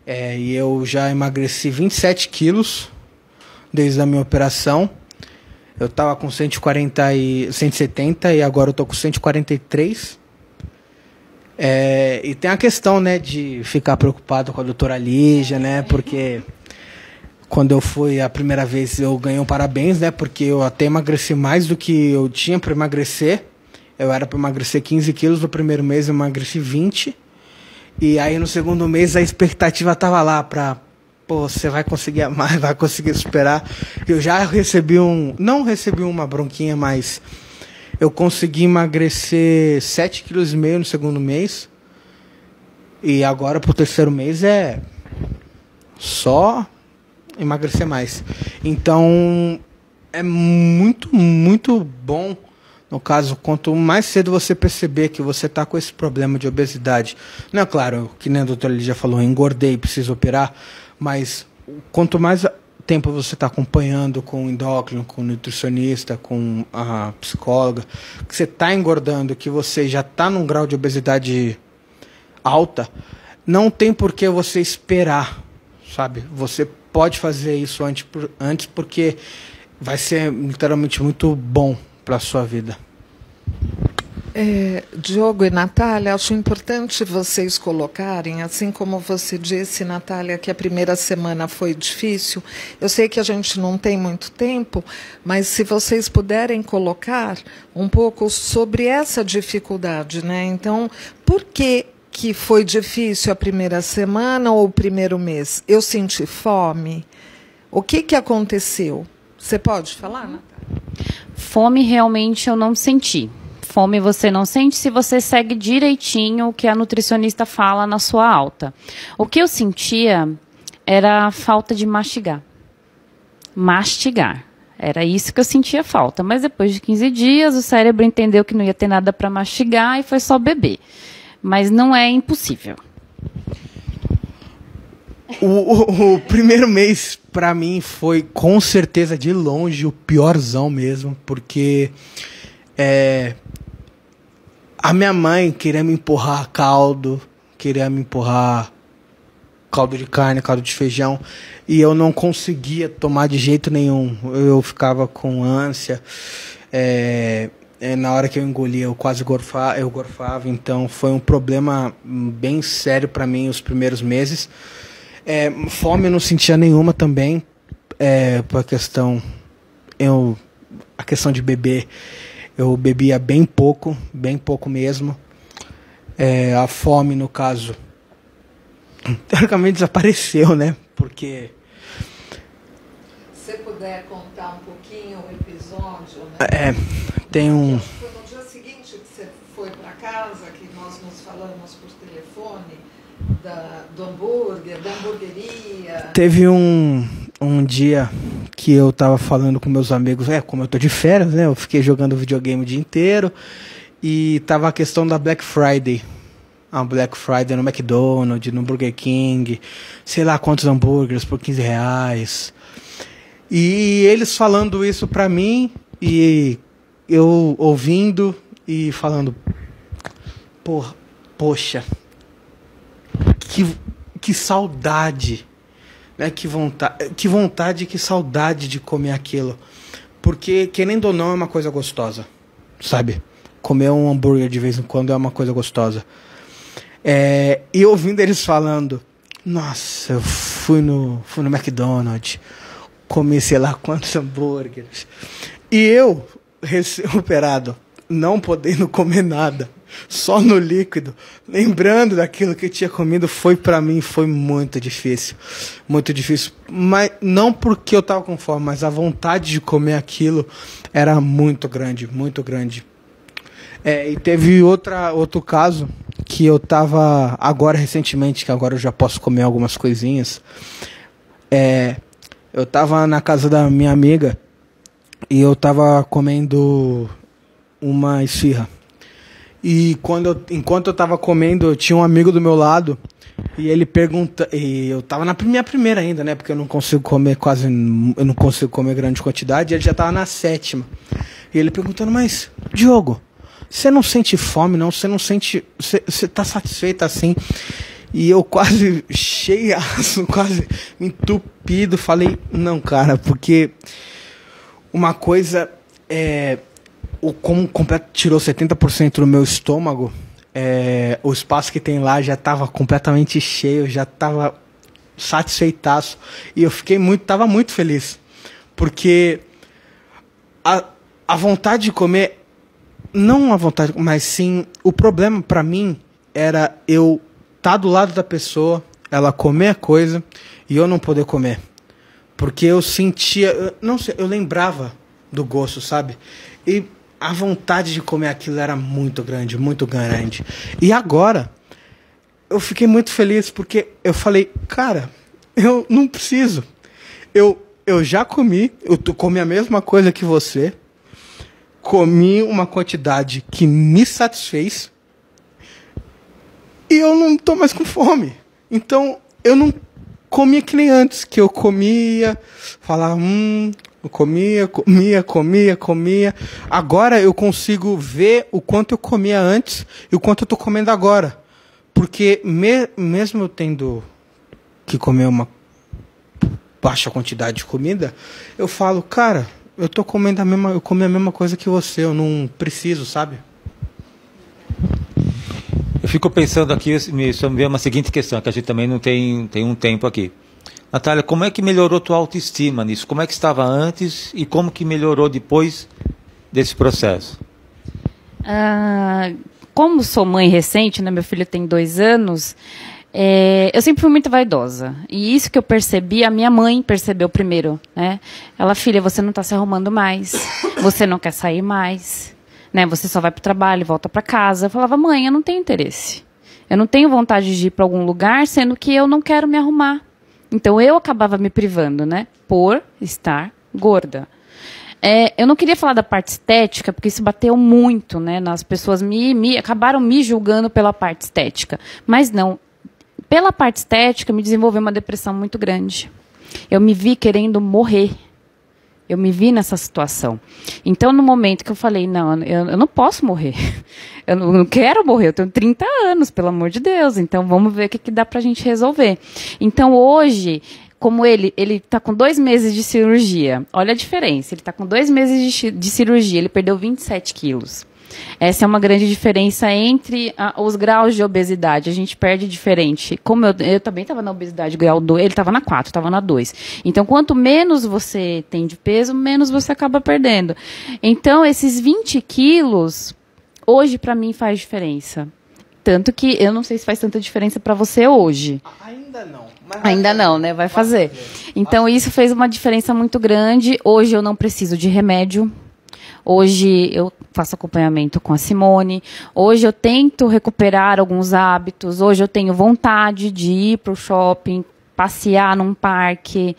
Speaker 8: E eu já emagreci 27 quilos desde a minha operação. Eu estava com 170 e agora eu estou com 143. E tem a questão, né, de ficar preocupado com a doutora Lígia, né, porque quando eu fui a primeira vez eu ganhei um parabéns, né, porque eu até emagreci mais do que eu tinha para emagrecer. Eu era para emagrecer 15 quilos, no primeiro mês eu emagreci 20, e aí no segundo mês a expectativa estava lá para, você vai conseguir mais, vai conseguir superar. Eu já recebi não recebi uma bronquinha, mas eu consegui emagrecer 7,5 quilos no segundo mês. E agora pro terceiro mês é só emagrecer mais. Então é muito, muito bom No caso, quanto mais cedo você perceber que você está com esse problema de obesidade, não é claro, que nem a doutora Lídia falou, engordei, preciso operar, mas quanto mais tempo você está acompanhando com o endócrino, com o nutricionista, com a psicóloga, que você está engordando, que você já está num grau de obesidade alta, não tem por que você esperar, sabe? Você pode fazer isso antes porque vai ser literalmente muito bom para a sua vida.
Speaker 6: Diogo e Natália, acho importante vocês colocarem, assim como você disse, Natália, que a primeira semana foi difícil. Eu sei que a gente não tem muito tempo, mas se vocês puderem colocar um pouco sobre essa dificuldade, né? Então, por que foi difícil a primeira semana ou o primeiro mês? Eu senti fome? O que aconteceu? Você pode falar, Natália?
Speaker 7: Fome realmente eu não senti. Fome você não sente se você segue direitinho o que a nutricionista fala na sua alta. O que eu sentia era a falta de mastigar. Mastigar. Era isso que eu sentia falta. Mas depois de 15 dias, o cérebro entendeu que não ia ter nada para mastigar e foi só beber. Mas não é impossível.
Speaker 8: O primeiro mês, para mim, foi com certeza de longe o piorzão mesmo, porque a minha mãe queria me empurrar caldo, queria me empurrar caldo de carne, caldo de feijão, e eu não conseguia tomar de jeito nenhum. Eu ficava com ânsia, na hora que eu engolia eu quase gorfava, então foi um problema bem sério para mim os primeiros meses. Fome eu não sentia nenhuma também, por a questão de beber, eu bebia bem pouco mesmo. A fome, no caso, teoricamente desapareceu, né? Porque...
Speaker 6: Se você puder contar um pouquinho o episódio, né?
Speaker 8: Tem um...
Speaker 6: Foi no dia seguinte que você foi para casa, que nós nos falamos por telefone, do hambúrguer, da hamburgueria.
Speaker 8: Teve um dia que eu tava falando com meus amigos, como eu tô de férias, né? Eu fiquei jogando videogame o dia inteiro e tava a questão da Black Friday. A Black Friday no McDonald's, no Burger King, sei lá quantos hambúrgueres por R$15. E eles falando isso pra mim e eu ouvindo e falando, poxa, que saudade, né? Que vontade, que saudade de comer aquilo. Porque, querendo ou não, é uma coisa gostosa, sabe? Comer um hambúrguer de vez em quando é uma coisa gostosa. E ouvindo eles falando, nossa, eu fui no McDonald's, comi sei lá quantos hambúrgueres. E eu, recém-operado, não podendo comer nada, só no líquido, lembrando daquilo que eu tinha comido, pra mim foi muito difícil, mas não porque eu tava com fome, mas a vontade de comer aquilo era muito grande, muito grande. E teve outro caso que eu tava agora recentemente, que agora eu já posso comer algumas coisinhas. Eu tava na casa da minha amiga e eu tava comendo uma esfirra. E enquanto eu tava comendo, tinha um amigo do meu lado e ele pergunta, e eu tava na minha primeira ainda, né, porque eu não consigo comer grande quantidade, e ele já tava na 7ª. E ele perguntando, mas Diogo, você não sente fome, não? Você não sente, você tá satisfeito assim? E eu quase cheiaço, quase entupido, falei, não, cara, porque uma coisa como completo tirou 70% do meu estômago, o espaço que tem lá já estava completamente cheio, já estava satisfeitaço. E eu estava muito feliz. Porque a vontade de comer, não a vontade, mas sim, o problema para mim era eu estar do lado da pessoa, ela comer a coisa e eu não poder comer. Porque eu sentia, não sei, eu lembrava do gosto, sabe? E a vontade de comer aquilo era muito grande, muito grande. E agora, eu fiquei muito feliz porque eu falei, cara, eu não preciso. Eu já comi, eu comi a mesma coisa que você, comi uma quantidade que me satisfez e eu não tô mais com fome. Então, eu não comia que nem antes, que eu comia, falava, eu comia. Agora eu consigo ver o quanto eu comia antes e o quanto eu tô comendo agora. Porque mesmo eu tendo que comer uma baixa quantidade de comida, eu falo, cara, eu tô comendo eu comi a mesma coisa que você, eu não preciso, sabe?
Speaker 4: Eu fico pensando aqui, só me veio uma seguinte questão, que a gente também não tem um tempo aqui. Natália, como é que melhorou tua autoestima nisso? Como é que estava antes e como que melhorou depois desse processo?
Speaker 7: Como sou mãe recente, né, meu filho tem 2 anos, eu sempre fui muito vaidosa. E isso que eu percebi, a minha mãe percebeu primeiro. Né? Ela, filha, você não está se arrumando mais, você não quer sair mais, né? Você só vai para o trabalho e volta para casa. Eu falava, mãe, eu não tenho interesse. Eu não tenho vontade de ir para algum lugar, sendo que eu não quero me arrumar. Então, eu acabava me privando, né? Por estar gorda. Eu não queria falar da parte estética, porque isso bateu muito, né? As pessoas acabaram me julgando pela parte estética. Mas não. Pela parte estética, me desenvolveu uma depressão muito grande. Eu me vi querendo morrer. Eu me vi nessa situação. Então, no momento que eu falei, não, eu não posso morrer. Eu não quero morrer, eu tenho 30 anos, pelo amor de Deus. Então, vamos ver o que dá pra gente resolver. Então, hoje, como ele está com 2 meses de cirurgia, olha a diferença, ele está com 2 meses de cirurgia, ele perdeu 27 quilos. Essa é uma grande diferença entre os graus de obesidade. A gente perde diferente. Como eu também estava na obesidade grau 2, ele estava na 4, estava na 2. Então, quanto menos você tem de peso, menos você acaba perdendo. Então, esses 20 quilos, hoje, para mim, faz diferença. Tanto que eu não sei se faz tanta diferença para você hoje.
Speaker 8: Ainda não.
Speaker 7: Ainda não, né? Vai fazer. Então, isso fez uma diferença muito grande. Hoje, eu não preciso de remédio. Hoje eu faço acompanhamento com a Simone. Hoje eu tento recuperar alguns hábitos. Hoje eu tenho vontade de ir para o shopping, passear num parque.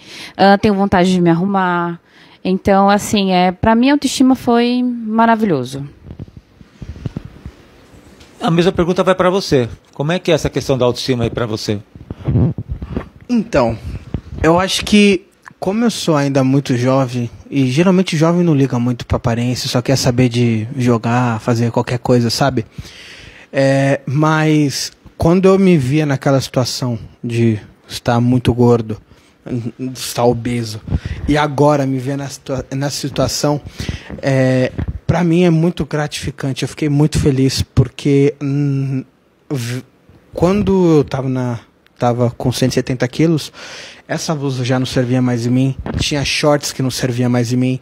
Speaker 7: Tenho vontade de me arrumar. Então, assim, para mim a autoestima foi maravilhoso.
Speaker 4: A mesma pergunta vai para você. Como é que é essa questão da autoestima aí para você?
Speaker 8: Então, eu acho que, como eu sou ainda muito jovem, e geralmente jovem não liga muito pra aparência, só quer saber de jogar, fazer qualquer coisa, sabe? Mas quando eu me via naquela situação de estar muito gordo, estar obeso, e agora me ver nessa situação, pra mim é muito gratificante. Eu fiquei muito feliz, porque quando eu tava com 170 quilos, essa blusa já não servia mais em mim, tinha shorts que não servia mais em mim,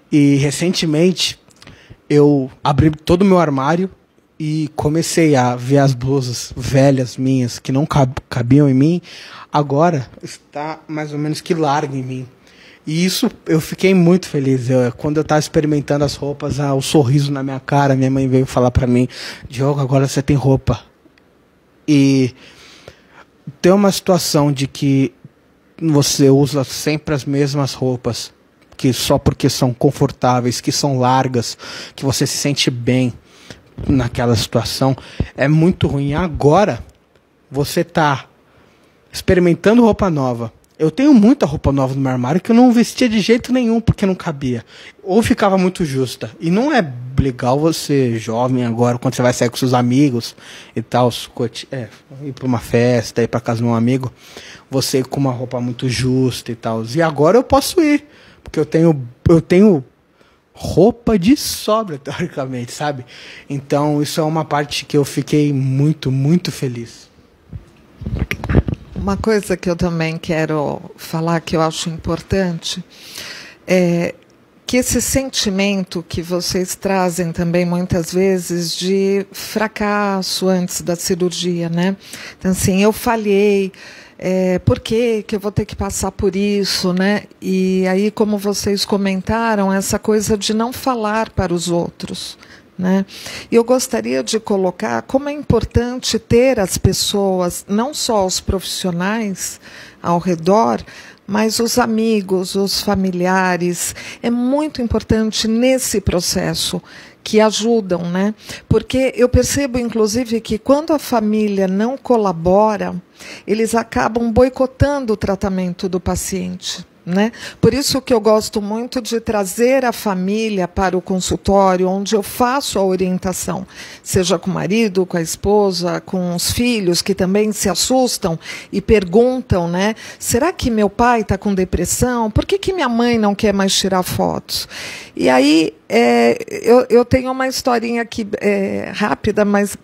Speaker 8: e recentemente eu abri todo o meu armário e comecei a ver as blusas velhas minhas que não cabiam em mim, agora está mais ou menos que larga em mim. E isso eu fiquei muito feliz. Quando eu estava experimentando as roupas, o sorriso na minha cara, minha mãe veio falar para mim, Diogo, agora você tem roupa. E tem uma situação de que você usa sempre as mesmas roupas, que só porque são confortáveis, que são largas, que você se sente bem naquela situação, é muito ruim. Agora, você está experimentando roupa nova. Eu tenho muita roupa nova no meu armário que eu não vestia de jeito nenhum, porque não cabia. Ou ficava muito justa. E não é legal você, jovem agora, quando você vai sair com seus amigos e tal, ir para uma festa, ir para casa de um amigo, você ir com uma roupa muito justa e tal. E agora eu posso ir, porque eu tenho roupa de sobra, teoricamente, sabe? Então, isso é uma parte que eu fiquei muito, muito feliz.
Speaker 6: Uma coisa que eu também quero falar, que eu acho importante, é que esse sentimento que vocês trazem também muitas vezes de fracasso antes da cirurgia, né? Então, assim, eu falhei, por que eu vou ter que passar por isso, né? E aí, como vocês comentaram, essa coisa de não falar para os outros, né? E eu gostaria de colocar como é importante ter as pessoas, não só os profissionais ao redor, mas os amigos, os familiares, é muito importante nesse processo, que ajudam, né? Porque eu percebo, inclusive, que quando a família não colabora, eles acabam boicotando o tratamento do paciente, né? Por isso que eu gosto muito de trazer a família para o consultório, onde eu faço a orientação, seja com o marido, com a esposa, com os filhos, que também se assustam e perguntam, né? Será que meu pai está com depressão? Por que minha mãe não quer mais tirar fotos? E aí, eu tenho uma historinha aqui rápida, mas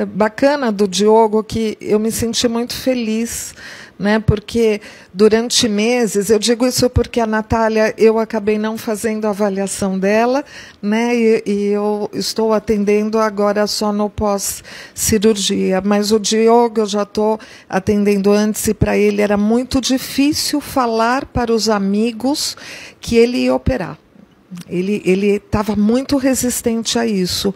Speaker 6: bacana do Diogo, que eu me senti muito feliz, né, porque durante meses, eu digo isso porque a Natália, eu acabei não fazendo a avaliação dela, né, e eu estou atendendo agora só no pós-cirurgia, mas o Diogo eu já estou atendendo antes, e para ele era muito difícil falar para os amigos que ele ia operar. Ele estava muito resistente a isso.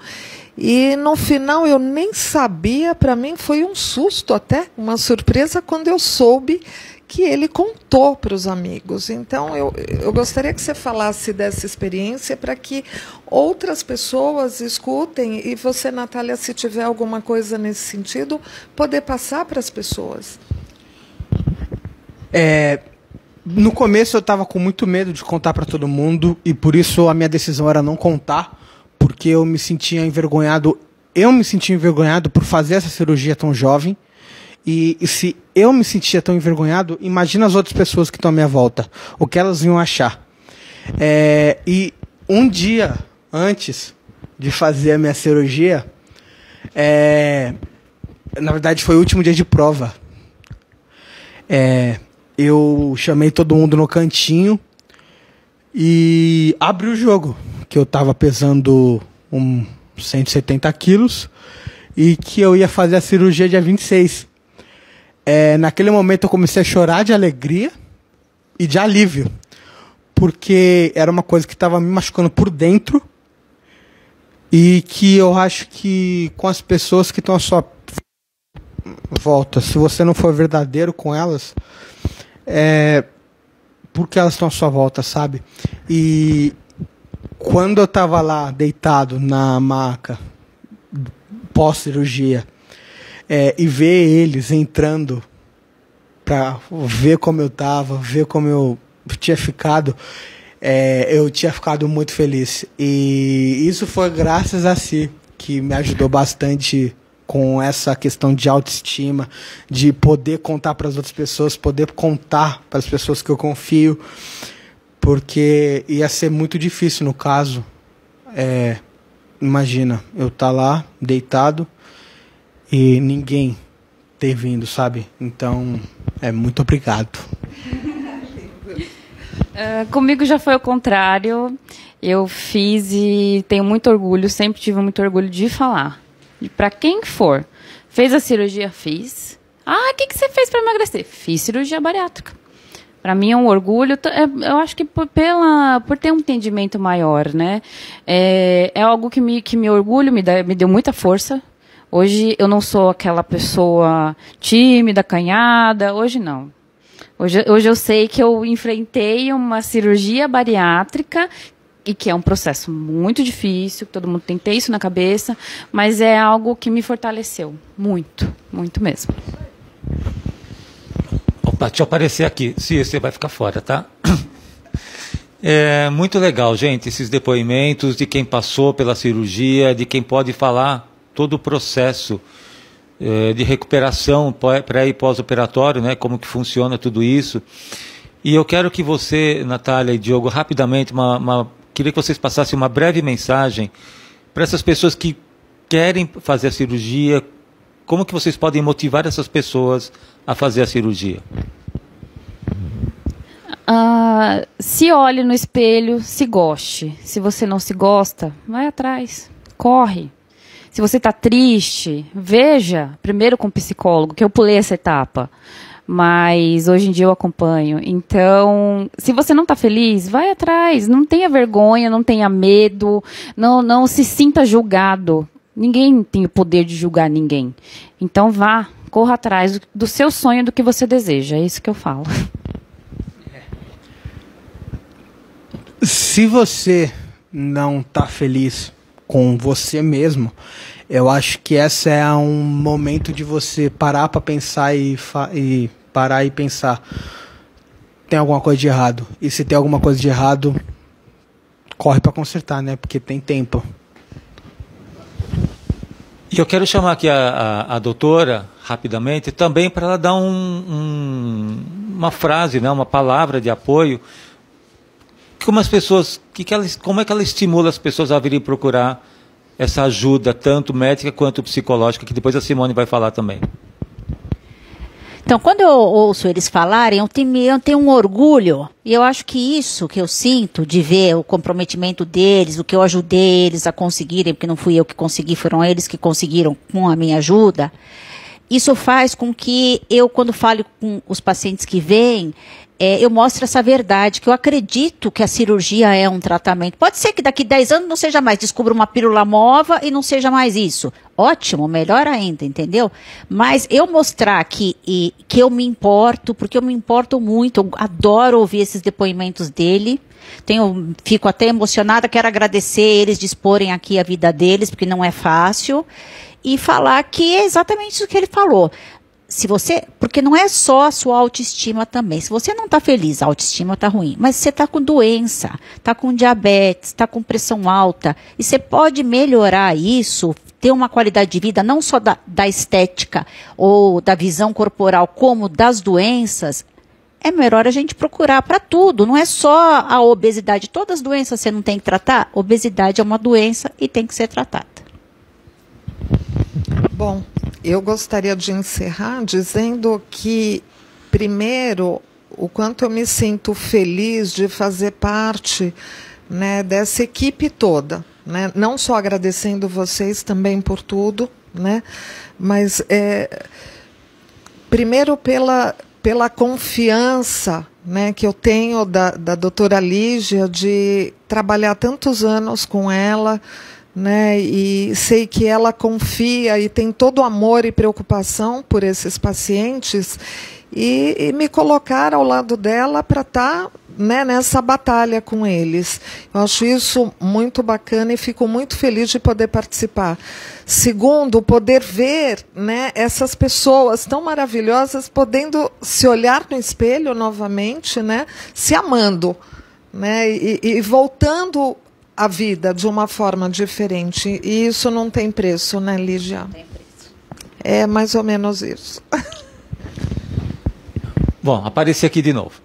Speaker 6: E no final eu nem sabia, para mim foi um susto até, uma surpresa quando eu soube que ele contou para os amigos. Então eu gostaria que você falasse dessa experiência para que outras pessoas escutem, e você, Natália, se tiver alguma coisa nesse sentido, poder passar para as pessoas.
Speaker 8: No começo eu estava com muito medo de contar para todo mundo, e por isso a minha decisão era não contar, porque eu me sentia envergonhado. Eu me sentia envergonhado por fazer essa cirurgia tão jovem. E se eu me sentia tão envergonhado, imagina as outras pessoas que estão à minha volta. O que elas iam achar. E um dia antes de fazer a minha cirurgia, na verdade foi o último dia de prova. Eu chamei todo mundo no cantinho e abri o jogo, que eu estava pesando 170 quilos e que eu ia fazer a cirurgia dia 26. Naquele momento eu comecei a chorar de alegria e de alívio, porque era uma coisa que estava me machucando por dentro, e que eu acho que com as pessoas que estão à sua volta, se você não for verdadeiro com elas, porque elas estão à sua volta, sabe? E quando eu estava lá deitado na maca pós-cirurgia, e ver eles entrando para ver como eu estava, ver como eu tinha ficado, eu tinha ficado muito feliz. E isso foi graças a Si, que me ajudou bastante com essa questão de autoestima, de poder contar para as outras pessoas, poder contar para as pessoas que eu confio, porque ia ser muito difícil no caso. Imagina, eu estar lá, deitado, e ninguém ter vindo, sabe? Então, muito obrigado.
Speaker 7: Comigo já foi o contrário. Eu fiz e tenho muito orgulho, sempre tive muito orgulho de falar. Para quem for, fez a cirurgia, fiz. O que você fez para emagrecer? Fiz cirurgia bariátrica. Para mim é um orgulho, eu acho que por ter um entendimento maior, né? É algo que me orgulho, me deu muita força. Hoje eu não sou aquela pessoa tímida, acanhada, hoje não. Hoje eu sei que eu enfrentei uma cirurgia bariátrica, e que é um processo muito difícil, todo mundo tem que ter isso na cabeça, mas é algo que me fortaleceu muito, muito mesmo.
Speaker 4: Opa, deixa eu aparecer aqui. Se você vai ficar fora, tá? É muito legal, gente, esses depoimentos de quem passou pela cirurgia, de quem pode falar todo o processo de recuperação pré e pós-operatório, né? Como que funciona tudo isso. E eu quero que você, Natália e Diogo, rapidamente, queria que vocês passassem uma breve mensagem para essas pessoas que querem fazer a cirurgia. Como que vocês podem motivar essas pessoas a fazer a cirurgia?
Speaker 7: Se olhe no espelho, se goste. Se você não se gosta, vai atrás, corre. Se você está triste, veja primeiro com o psicólogo, que eu pulei essa etapa. Mas hoje em dia eu acompanho. Então, se você não está feliz, vai atrás. Não tenha vergonha, não tenha medo, não se sinta julgado. Ninguém tem o poder de julgar ninguém. Então vá, corra atrás do seu sonho, do que você deseja. É isso que eu falo.
Speaker 8: Se você não está feliz com você mesmo, eu acho que esse é um momento de você parar para pensar e parar e pensar, tem alguma coisa de errado? E se tem alguma coisa de errado, corre para consertar, né? Porque tem tempo.
Speaker 4: E eu quero chamar aqui a doutora, rapidamente, também para ela dar uma frase, né? Uma palavra de apoio. Como as pessoas, como é que ela estimula as pessoas a virem procurar essa ajuda, tanto médica quanto psicológica, que depois a Simone vai falar também.
Speaker 5: Então, quando eu ouço eles falarem, eu tenho um orgulho, e eu acho que isso que eu sinto de ver o comprometimento deles, o que eu ajudei eles a conseguirem, porque não fui eu que consegui, foram eles que conseguiram com a minha ajuda, isso faz com que eu, quando falo com os pacientes que vêm, eu mostro essa verdade, que eu acredito que a cirurgia é um tratamento. Pode ser que daqui 10 anos não seja mais, descubra uma pílula nova e não seja mais isso. Ótimo, melhor ainda, entendeu? Mas eu mostrar que eu me importo, porque eu me importo muito, eu adoro ouvir esses depoimentos dele. Fico até emocionada, quero agradecer eles disporem aqui a vida deles, porque não é fácil. E falar que é exatamente isso que ele falou. Porque não é só a sua autoestima também. Se você não está feliz, a autoestima está ruim. Mas você está com doença, está com diabetes, está com pressão alta. E você pode melhorar isso, ter uma qualidade de vida, não só da estética ou da visão corporal, como das doenças. É melhor a gente procurar para tudo. Não é só a obesidade. Todas as doenças você não tem que tratar. Obesidade é uma doença e tem que ser tratada.
Speaker 6: Bom, eu gostaria de encerrar dizendo que, primeiro, o quanto eu me sinto feliz de fazer parte, né, dessa equipe toda, né? Não só agradecendo vocês também por tudo, né, mas primeiro pela confiança, né, que eu tenho da doutora Lígia, de trabalhar tantos anos com ela, né, e sei que ela confia e tem todo o amor e preocupação por esses pacientes, e me colocar ao lado dela para estar, né, nessa batalha com eles. Eu acho isso muito bacana e fico muito feliz de poder participar. Segundo, poder ver, né, essas pessoas tão maravilhosas podendo se olhar no espelho novamente, né, se amando, né, e voltando a vida de uma forma diferente. E isso não tem preço, né, Lígia? Não tem preço. É mais ou menos isso.
Speaker 4: Bom, apareci aqui de novo.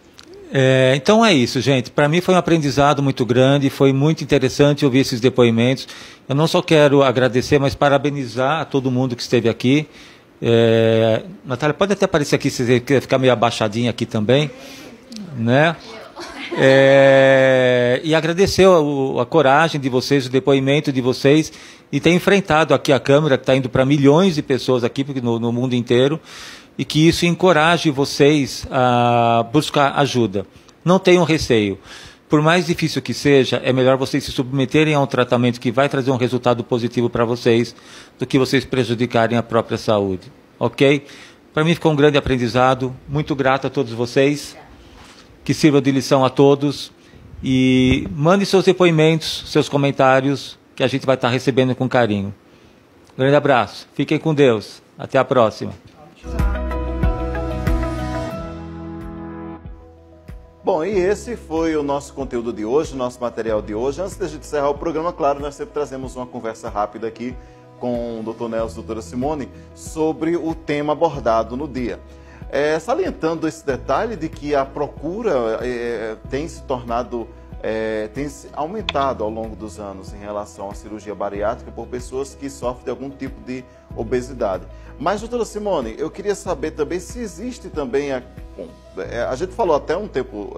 Speaker 4: Então é isso, gente. Para mim foi um aprendizado muito grande, foi muito interessante ouvir esses depoimentos. Eu não só quero agradecer, mas parabenizar a todo mundo que esteve aqui. Natália, pode até aparecer aqui, se você quer ficar meio abaixadinha aqui também, né? E agradecer a coragem de vocês, o depoimento de vocês, e ter enfrentado aqui a câmera, que está indo para milhões de pessoas aqui no mundo inteiro, e que isso encoraje vocês a buscar ajuda. Não tenham receio. Por mais difícil que seja, é melhor vocês se submeterem a um tratamento que vai trazer um resultado positivo para vocês, do que vocês prejudicarem a própria saúde. Ok? Para mim ficou um grande aprendizado. Muito grato a todos vocês. Que sirva de lição a todos, e mande seus depoimentos, seus comentários, que a gente vai estar recebendo com carinho. Grande abraço, fiquem com Deus, até a próxima.
Speaker 1: Bom, e esse foi o nosso conteúdo de hoje, nosso material de hoje. Antes de a gente encerrar o programa, claro, nós sempre trazemos uma conversa rápida aqui com o Dr. Nelson e a doutora Simone sobre o tema abordado no dia. Salientando esse detalhe de que a procura tem se tornado, tem se aumentado ao longo dos anos em relação à cirurgia bariátrica por pessoas que sofrem de algum tipo de obesidade. Mas, doutora Simone, eu queria saber também se existe também, a gente falou até um tempo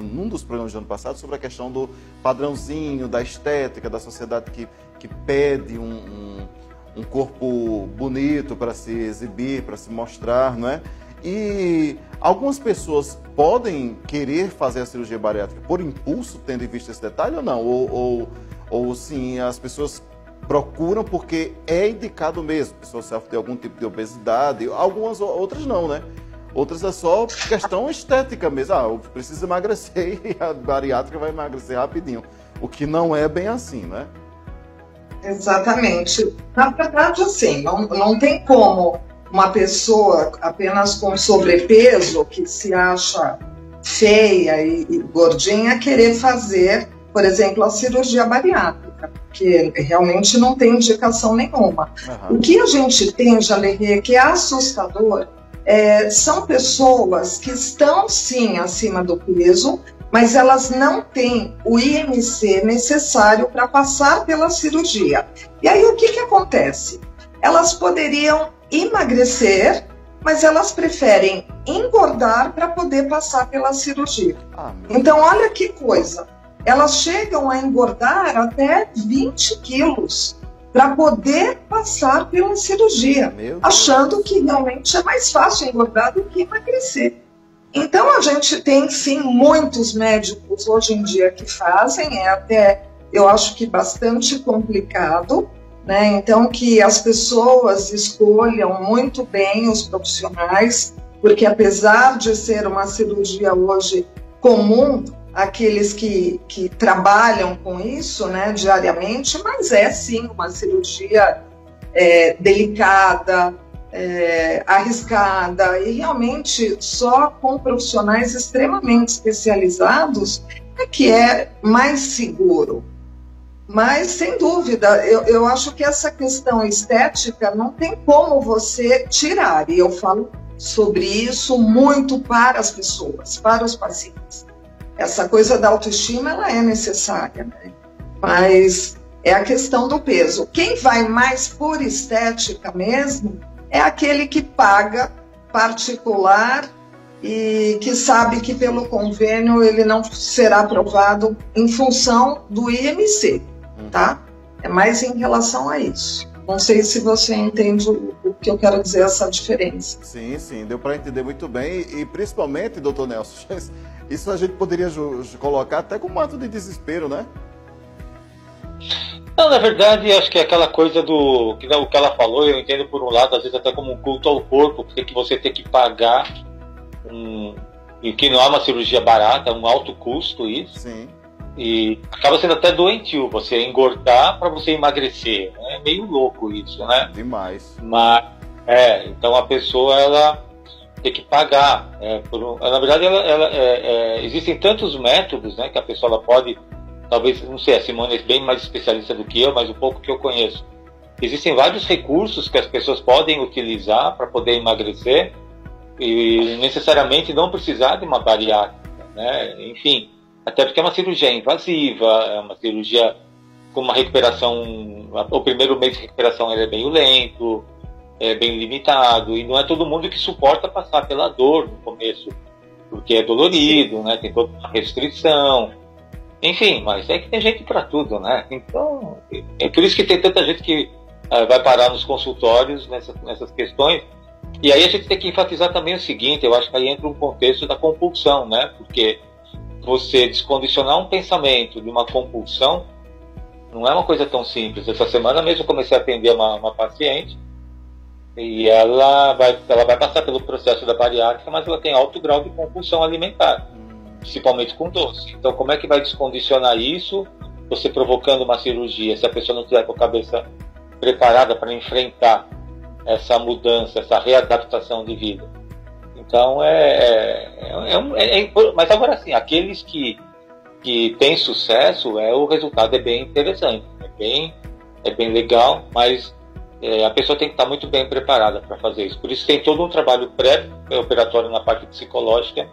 Speaker 1: num dos programas do ano passado sobre a questão do padrãozinho, da estética, da sociedade que pede um corpo bonito para se exibir, para se mostrar, não é? E algumas pessoas podem querer fazer a cirurgia bariátrica por impulso, tendo em vista esse detalhe, ou não? Ou sim, as pessoas procuram porque é indicado mesmo. Pessoas sofrem de algum tipo de obesidade, algumas outras não, né? Outras é só questão estética mesmo. Eu preciso emagrecer e a bariátrica vai emagrecer rapidinho. O que não é bem assim, né?
Speaker 2: Exatamente. Na verdade, assim, não tem como uma pessoa apenas com sobrepeso, que se acha feia e gordinha, querer fazer, por exemplo, a cirurgia bariátrica, porque realmente não tem indicação nenhuma. O que a gente tem, Jalerê, que é assustador, são pessoas que estão, sim, acima do peso, mas elas não têm o IMC necessário para passar pela cirurgia. E aí o que acontece? Elas poderiam emagrecer, mas elas preferem engordar para poder passar pela cirurgia. Então, olha que coisa. Elas chegam a engordar até 20 quilos para poder passar pela cirurgia, achando que realmente é mais fácil engordar do que emagrecer. Então, a gente tem, sim, muitos médicos hoje em dia que fazem, até, eu acho que bastante complicado, né? Então, que as pessoas escolham muito bem os profissionais, porque apesar de ser uma cirurgia hoje comum, aqueles que trabalham com isso, né, diariamente, mas é, sim, uma cirurgia delicada, arriscada, e realmente só com profissionais extremamente especializados que é mais seguro. Mas, sem dúvida, eu acho que essa questão estética não tem como você tirar, e eu falo sobre isso muito para as pessoas, para os pacientes. Essa coisa da autoestima, ela é necessária, né? Mas é a questão do peso. Quem vai mais por estética mesmo é aquele que paga particular e que sabe que pelo convênio ele não será aprovado em função do IMC, tá? É mais em relação a isso. Não sei se você entende o que eu quero dizer, essa diferença.
Speaker 1: Sim, sim, deu para entender muito bem e principalmente, doutor Nelson, isso a gente poderia colocar até como um ato de desespero, né?
Speaker 3: Não, na verdade, acho que é aquela coisa do que ela falou, eu entendo por um lado, às vezes até como um culto ao corpo, porque que você tem que pagar e que não é uma cirurgia barata, é um alto custo isso.
Speaker 1: Sim.
Speaker 3: E acaba sendo até doentio você engordar para você emagrecer. É meio louco isso, né?
Speaker 1: Demais.
Speaker 3: Mas, então a pessoa, ela tem que pagar. Na verdade, existem tantos métodos, né, que a pessoa ela pode... Talvez, não sei, a Simone é bem mais especialista do que eu, mas o pouco que eu conheço. Existem vários recursos que as pessoas podem utilizar para poder emagrecer e necessariamente não precisar de uma bariátrica, né? Enfim, até porque é uma cirurgia invasiva, é uma cirurgia com uma recuperação... O primeiro mês de recuperação ele é bem lento, é bem limitado, e não é todo mundo que suporta passar pela dor no começo, porque é dolorido, né? Tem toda uma restrição. Enfim, mas é que tem gente para tudo, né? Então, é por isso que tem tanta gente que vai parar nos consultórios nessas questões. E aí a gente tem que enfatizar também o seguinte, eu acho que aí entra um contexto da compulsão, né? Porque você descondicionar um pensamento de uma compulsão não é uma coisa tão simples. Essa semana mesmo eu comecei a atender uma paciente e ela vai passar pelo processo da bariátrica, mas ela tem alto grau de compulsão alimentar, principalmente com doce. Então, como é que vai descondicionar isso, você provocando uma cirurgia, se a pessoa não estiver com a cabeça preparada para enfrentar essa mudança, essa readaptação de vida? Então, mas agora sim, aqueles que têm sucesso, o resultado é bem interessante, é bem legal, mas a pessoa tem que estar muito bem preparada para fazer isso. Por isso tem todo um trabalho pré-operatório na parte psicológica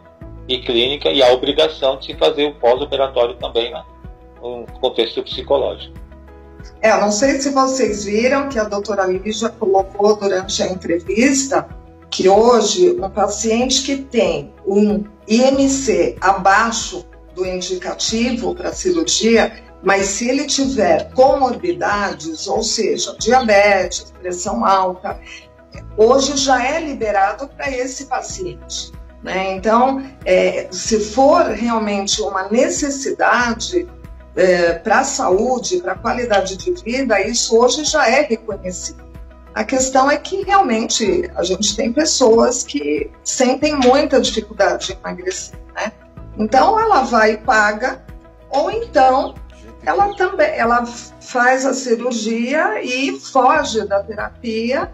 Speaker 3: e clínica, e a obrigação de se fazer o pós-operatório também, né, no contexto psicológico.
Speaker 2: Não sei se vocês viram que a doutora Lígia colocou durante a entrevista que hoje um paciente que tem um IMC abaixo do indicativo para cirurgia, mas se ele tiver comorbidades, ou seja, diabetes, pressão alta, hoje já é liberado para esse paciente. Né? Então, se for realmente uma necessidade para a saúde, para a qualidade de vida, isso hoje já é reconhecido. A questão é que realmente a gente tem pessoas que sentem muita dificuldade em emagrecer, né? Então ela vai e paga, ou então ela faz a cirurgia e foge da terapia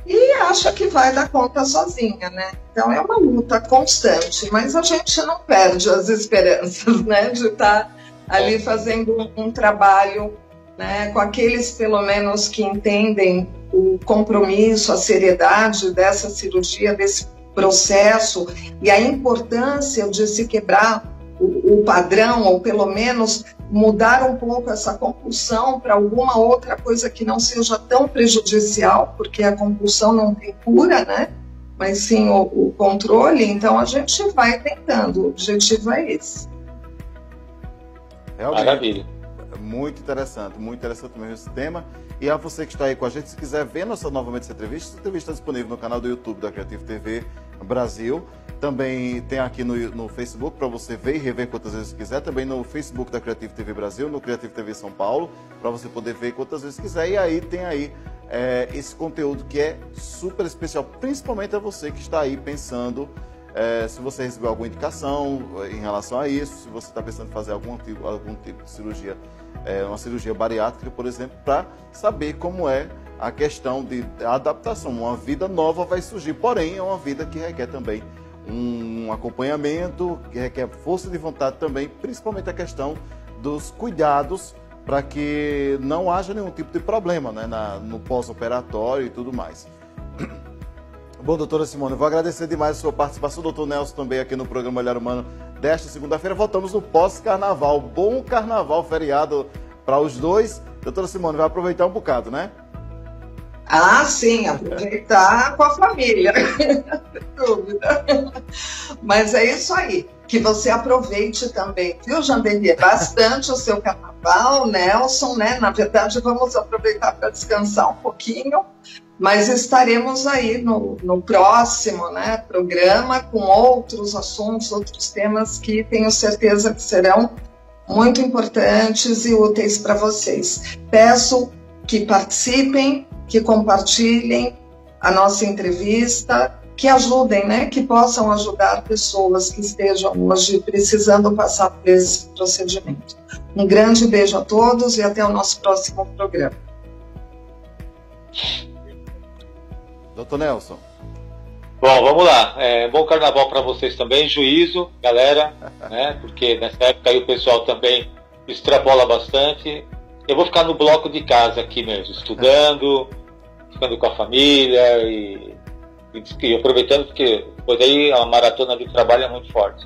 Speaker 2: e acha que vai dar conta sozinha, né? Então é uma luta constante, mas a gente não perde as esperanças, né, de estar ali fazendo um trabalho, né, com aqueles pelo menos que entendem o compromisso, a seriedade dessa cirurgia, desse processo e a importância de se quebrar o padrão, ou pelo menos mudar um pouco essa compulsão para alguma outra coisa que não seja tão prejudicial, porque a compulsão não tem cura, né? Mas sim o controle. Então a gente vai tentando, o objetivo é esse.
Speaker 1: Realmente,
Speaker 3: maravilha.
Speaker 1: Muito interessante mesmo esse tema. E a você que está aí com a gente, se quiser ver novamente essa entrevista está disponível no canal do YouTube da Creative TV Brasil. Também tem aqui no Facebook para você ver e rever quantas vezes quiser. Também no Facebook da Creative TV Brasil, no Creative TV São Paulo, para você poder ver quantas vezes quiser. E aí tem aí esse conteúdo que é super especial, principalmente a você que está aí pensando, se você recebeu alguma indicação em relação a isso, se você está pensando em fazer algum tipo de cirurgia, uma cirurgia bariátrica, por exemplo, para saber como é a questão de adaptação. Uma vida nova vai surgir, porém é uma vida que requer também um acompanhamento, que requer força de vontade também, principalmente a questão dos cuidados para que não haja nenhum tipo de problema, né, no pós-operatório e tudo mais. Bom, doutora Simone, eu vou agradecer demais a sua participação, doutor Nelson também aqui no programa Olhar Humano desta segunda-feira. Voltamos no pós-carnaval. Bom carnaval, feriado para os dois. Doutora Simone, vai aproveitar um bocado, né?
Speaker 2: Ah, sim, aproveitar com a família, sem dúvida. Mas é isso aí, que você aproveite também, viu, Janderli? Bastante o seu carnaval, Nelson, né? Na verdade, vamos aproveitar para descansar um pouquinho, mas estaremos aí no próximo, né, programa com outros assuntos, outros temas que tenho certeza que serão muito importantes e úteis para vocês. Peço que participem, que compartilhem a nossa entrevista, que ajudem, né, que possam ajudar pessoas que estejam hoje precisando passar por esse procedimento. Um grande beijo a todos e até o nosso próximo programa.
Speaker 1: Doutor Nelson.
Speaker 3: Bom, vamos lá. Bom carnaval para vocês também. Juízo, galera, né, porque nessa época aí o pessoal também extrapola bastante. Eu vou ficar no bloco de casa aqui mesmo, estudando, ficando com a família e aproveitando, porque depois aí a maratona de trabalho é muito forte.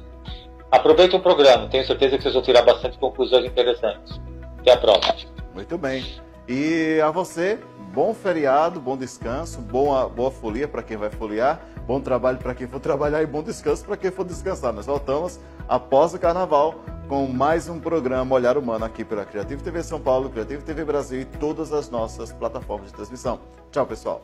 Speaker 3: Aproveitem o programa, tenho certeza que vocês vão tirar bastante conclusões interessantes. Até a próxima.
Speaker 1: Muito bem. E a você, bom feriado, bom descanso, boa folia para quem vai foliar, bom trabalho para quem for trabalhar e bom descanso para quem for descansar. Nós voltamos após o carnaval com mais um programa Olhar Humano aqui pela Creative TV São Paulo, Creative TV Brasil e todas as nossas plataformas de transmissão. Tchau, pessoal.